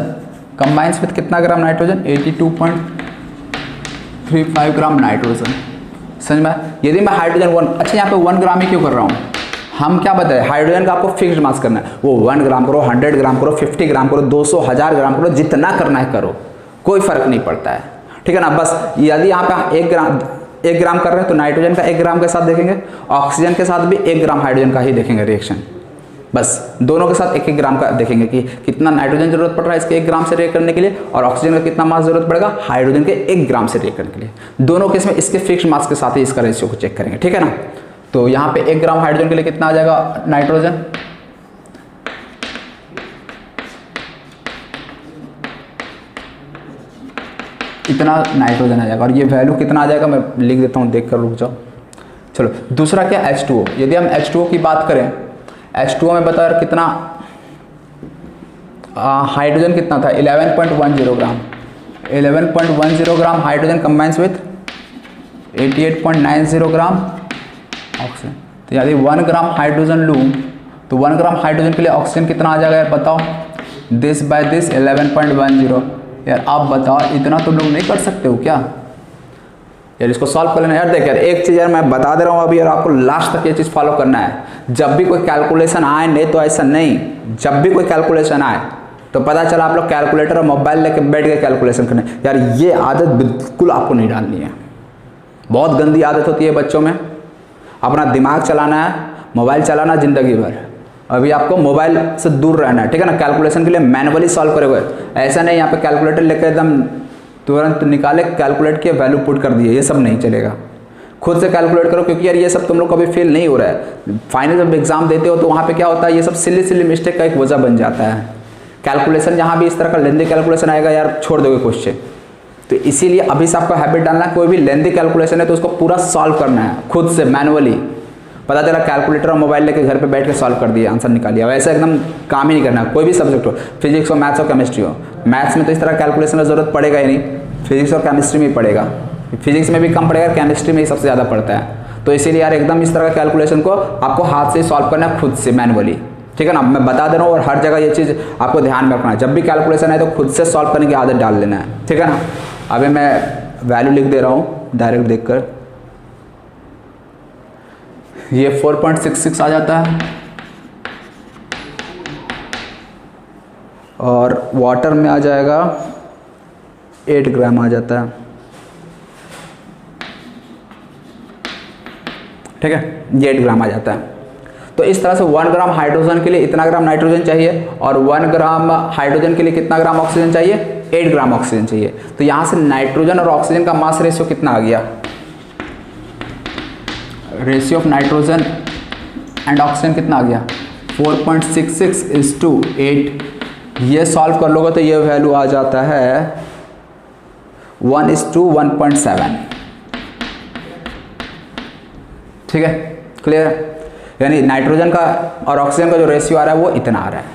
कंबाइंस विथ कितना ग्राम नाइट्रोजन, 82.35 ग्राम नाइट्रोजन। समझ में, यदि मैं हाइड्रोजन 1, अच्छा यहाँ पे 1 ग्राम ही क्यों कर रहा हूँ, हम क्या बताए, हाइड्रोजन का आपको फिक्स्ड मास करना है, वो 1 ग्राम करो, 100 ग्राम करो, 50 ग्राम करो, 200, 1000 ग्राम करो, जितना करना है करो, कोई फर्क नहीं पड़ता है, ठीक है ना। बस यदि यहाँ पे 1 ग्राम कर रहे हैं तो नाइट्रोजन का 1 ग्राम के साथ देखेंगे, ऑक्सीजन के साथ भी 1 ग्राम हाइड्रोजन का ही देखेंगे रिएक्शन। बस दोनों के साथ 1-1 ग्राम का देखेंगे कि कितना नाइट्रोजन जरूरत पड़ रहा है इसके 1 ग्राम से रिएक्ट करने के लिए, और ऑक्सीजन का कितना मास जरूरत पड़ेगा हाइड्रोजन के 1 ग्राम से रिएक्ट करने के लिए। दोनों केस में इसके फिक्स्ड मास के साथ ही इसका रेशियो को चेक करेंगे, ठीक है ना। तो यहाँ पे 1 ग्राम हाइड्रोजन के लिए कितना आ जाएगा नाइट्रोजन, इतना नाइट्रोजन आ जाएगा, और ये वैल्यू कितना आ जाएगा मैं लिख देता हूँ, देख कर रुक जाओ। चलो दूसरा क्या, H2O। यदि हम H2O की बात करें, H2O में बता कितना हाइड्रोजन कितना था, 11.10 ग्राम, 11.10 gram hydrogen combines with 88.90 gram oxygen. तो यदि 1 ग्राम हाइड्रोजन लूँ तो 1 ग्राम हाइड्रोजन के लिए ऑक्सीजन कितना आ जाएगा यार बताओ, दिस बाय दिस 11.10। यार आप बताओ इतना तो लोग नहीं कर सकते हो क्या यार, इसको सॉल्व कर लेना यार। देख यार एक चीज़ यार मैं बता दे रहा हूँ अभी, यार आपको लास्ट तक ये चीज़ फॉलो करना है। जब भी कोई कैलकुलेशन आए, नहीं तो ऐसा नहीं, जब भी कोई कैलकुलेशन आए तो पता चला आप लोग कैलकुलेटर और मोबाइल लेके बैठ के कैलकुलेशन करने, यार ये आदत बिल्कुल आपको नहीं डालनी है। बहुत गंदी आदत होती है बच्चों में, अपना दिमाग चलाना है, मोबाइल चलाना ज़िंदगी भर। अभी आपको मोबाइल से दूर रहना है, ठीक है ना। कैलकुलेशन के लिए मैनुअली सॉल्व करोगे, ऐसा नहीं यहाँ पे कैलकुलेटर लेकर एकदम तुरंत निकाले कैलकुलेट किया वैल्यू पुट कर दिए, ये सब नहीं चलेगा। खुद से कैलकुलेट करो, क्योंकि यार ये सब तुम लोग कभी फेल नहीं हो रहा है। फाइनल जब एग्जाम देते हो तो वहाँ पे क्या होता है, ये सब सिली मिस्टेक का एक वजह बन जाता है। कैलकुलेशन जहाँ भी इस तरह का लेंदी कैलकुलेशन आएगा यार छोड़ दोगे क्वेश्चन। तो इसीलिए अभी से आपको हैबिट डालना है, कोई भी लेंदी कैलकुलेशन है तो उसको पूरा सॉल्व करना है खुद से मैनुअली। पता चला कैलकुलेटर और मोबाइल लेके घर पे बैठ के सॉल्व कर दिया, आंसर निकाल लिया, वैसे एकदम काम ही नहीं करना। कोई भी सब्जेक्ट हो, फिजिक्स हो, मैथ्स हो, केमिस्ट्री हो। मैथ्स में तो इस तरह कैलकुलेशन की जरूरत पड़ेगा ही नहीं, फिजिक्स और केमिस्ट्री में ही पड़ेगा। फिजिक्स में भी कम पड़ेगा, केमिस्ट्री में ही सबसे ज़्यादा पड़ता है। तो इसीलिए यार एकदम इस तरह का कैलकुलेशन को आपको हाथ से सॉल्व करना है खुद से मैनुअली, ठीक है ना। मैं बता दे रहा हूँ और हर जगह ये चीज़ आपको ध्यान में रखना है। जब भी कैलकुलेशन है तो खुद से सॉल्व करने की आदत डाल लेना है, ठीक है ना। अभी मैं वैल्यू लिख दे रहा हूँ डायरेक्ट देखकर, ये 4.66 आ जाता है, और वाटर में आ जाएगा 8 ग्राम आ जाता है, ठीक है, ये 8 ग्राम आ जाता है। तो इस तरह से 1 ग्राम हाइड्रोजन के लिए इतना ग्राम नाइट्रोजन चाहिए और 1 ग्राम हाइड्रोजन के लिए कितना ग्राम ऑक्सीजन चाहिए, 8 ग्राम ऑक्सीजन चाहिए। तो यहाँ से नाइट्रोजन और ऑक्सीजन का मास रेशियो कितना आ गया, ratio of nitrogen and oxygen कितना आ गया 4.66:8। ये सॉल्व कर लोगे तो ये वैल्यू आ जाता है 1:1.7। ठीक है, क्लियर है। यानी नाइट्रोजन का और ऑक्सीजन का जो रेशियो आ रहा है वो इतना आ रहा है।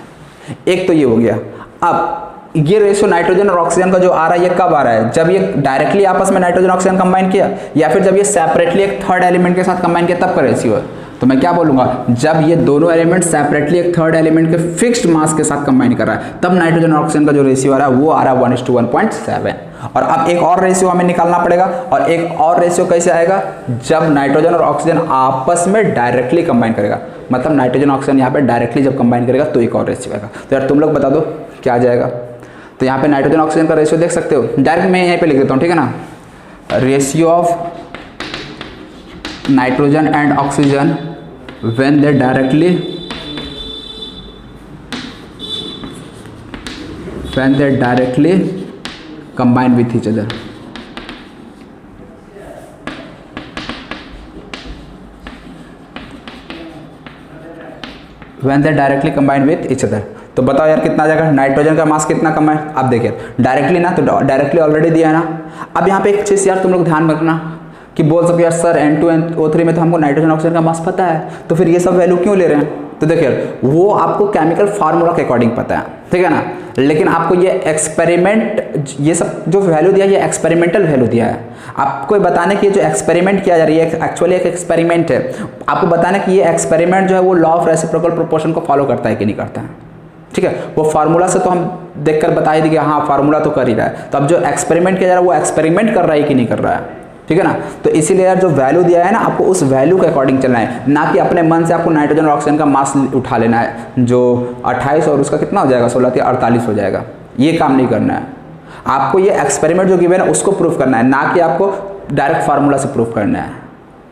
एक तो ये हो गया। अब ये रेशियो नाइट्रोजन और ऑक्सीजन का जो आ रहा है ये कब आ रहा है, जब ये डायरेक्टली आपस में नाइट्रोजन ऑक्सीजन कंबाइन किया या फिर जब ये सेपरेटली एक थर्ड एलिमेंट के साथ कंबाइन किया तब का रेशियो है। तो मैं क्या बोलूंगा, जब ये दोनों एलिमेंट सेपरेटली एक थर्ड एलिमेंट के फिक्स्ड मास के साथ कंबाइन कर रहा है तब नाइट्रोजन और ऑक्सीजन का जो रेशियो आ रहा है वो आ रहा है 1:1.7। और अब एक और रेशियो हमें निकालना पड़ेगा, और एक और रेशियो कैसे आएगा, जब नाइट्रोजन और ऑक्सीजन आपस में डायरेक्टली कंबाइन करेगा, मतलब नाइट्रोजन ऑक्सीजन यहाँ पे डायरेक्टली जब कंबाइन करेगा तो एक और रेशियो आएगा। तो यार तुम लोग बता दो क्या आ जाएगा। तो यहाँ पे नाइट्रोजन ऑक्सीजन का रेशियो देख सकते हो, डायरेक्ट मैं यहीं पे लिख देता हूँ, ठीक है ना। Ratio of nitrogen and oxygen when they directly combine with each other। when they directly combine with each other। तो बताओ यार कितना आ जाएगा, नाइट्रोजन का मास कितना कम है। अब देखिए डायरेक्टली ना, तो डायरेक्टली ऑलरेडी दिया है ना। अब यहाँ पे एक चीज़ यार तुम लोग ध्यान रखना कि बोल सकते यार सर N2NO3 में तो हमको नाइट्रोजन ऑक्सीजन का मास पता है, तो फिर ये सब वैल्यू क्यों ले रहे हैं। तो देखिए वो आपको केमिकल फार्मूला के अकॉर्डिंग पता है, ठीक है ना, लेकिन आपको ये एक्सपेरिमेंट, ये सब जो वैल्यू दिया है ये एक्सपेरिमेंटल वैल्यू दिया है। आपको बताने की जो एक्सपेरिमेंट किया जा रही है एक्चुअली एक एक्सपेरिमेंट है, आपको बताने कि ये एक्सपेरिमेंट जो है वो लॉ ऑफ रेसिप्रोकल प्रोपोर्शन को फॉलो करता है कि नहीं करता है। ठीक है, वो फार्मूला से तो हम देखकर बता ही देंगे हाँ फार्मूला तो कर ही रहा है, तो अब जो एक्सपेरिमेंट किया जा रहा है वो एक्सपेरिमेंट कर रहा है कि नहीं कर रहा है, ठीक है ना। तो इसीलिए यार जो वैल्यू दिया है ना आपको उस वैल्यू के अकॉर्डिंग चलना है, ना कि अपने मन से आपको नाइट्रोजन और ऑक्सीजन का मास उठा लेना है जो 28 और उसका कितना हो जाएगा 16 या 48 हो जाएगा। ये काम नहीं करना है, आपको ये एक्सपेरिमेंट जो गिवन है उसको प्रूफ करना है, ना कि आपको डायरेक्ट फार्मूला से प्रूफ करना है,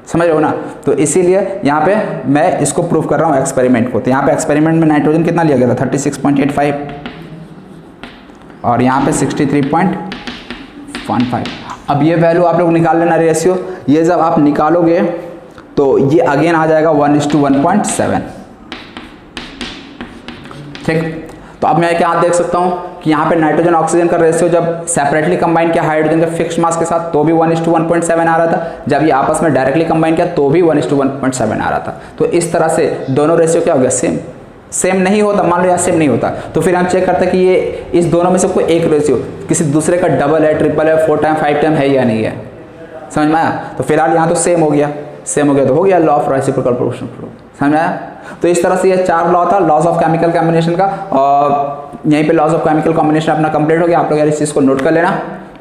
समझ रहे हो ना। तो इसीलिए यहाँ पे मैं इसको प्रूफ कर रहा हूँ एक्सपेरिमेंट को। तो यहाँ पे एक्सपेरिमेंट में नाइट्रोजन कितना लिया गया था 36.85 और यहाँ पे 63.15। अब ये वैल्यू आप लोग निकाल लेना रेशियो, ये जब आप निकालोगे तो ये अगेन आ जाएगा 1:1.7। ठीक, तो अब मैं क्या देख सकता हूँ कि यहाँ पे नाइट्रोजन ऑक्सीजन का रेशियो जब सेपरेटली कंबाइन किया हाइड्रोजन के फिक्स्ड मास के साथ तो भी 1:1.7 आ रहा था, जब ये आपस में डायरेक्टली कंबाइन किया तो भी 1:1.7 आ रहा था। तो इस तरह से दोनों रेशियो क्या हो गया, सेम नहीं होता, मान लो या सेम नहीं होता तो फिर हम चेक करते हैं कि ये इस दोनों में से कोई एक रेशियो किसी दूसरे का डबल है, ट्रिपल है, 4 टाइम 5 टाइम है या नहीं है, समझ में आया। तो फिलहाल यहाँ तो सेम हो गया तो हो गया लॉ ऑफ रेसिप्रोकल प्रोपोर्शन, समझ में आया। तो इस तरह से ये 4 लॉ था लॉज ऑफ केमिकल कॉम्बिनेशन का, और यहीं पे लॉज ऑफ केमिकल कॉम्बिनेशन अपना कंप्लीट हो गया। आप लोग यार इस चीज़ को नोट कर लेना,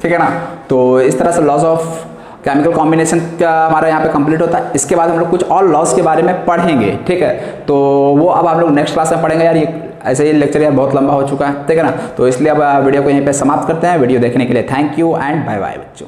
ठीक है ना। तो इस तरह से लॉज ऑफ केमिकल कॉम्बिनेशन का हमारा यहाँ पे कंप्लीट होता है। इसके बाद हम लोग कुछ और लॉस के बारे में पढ़ेंगे, ठीक है। तो वो अब आप लोग नेक्स्ट क्लास में पढ़ेंगे यार, ये ऐसे ही लेक्चर यार बहुत लंबा हो चुका है, ठीक है ना। तो इसलिए अब वीडियो को यहीं पे समाप्त करते हैं। वीडियो देखने के लिए thank you and bye bye बच्चों।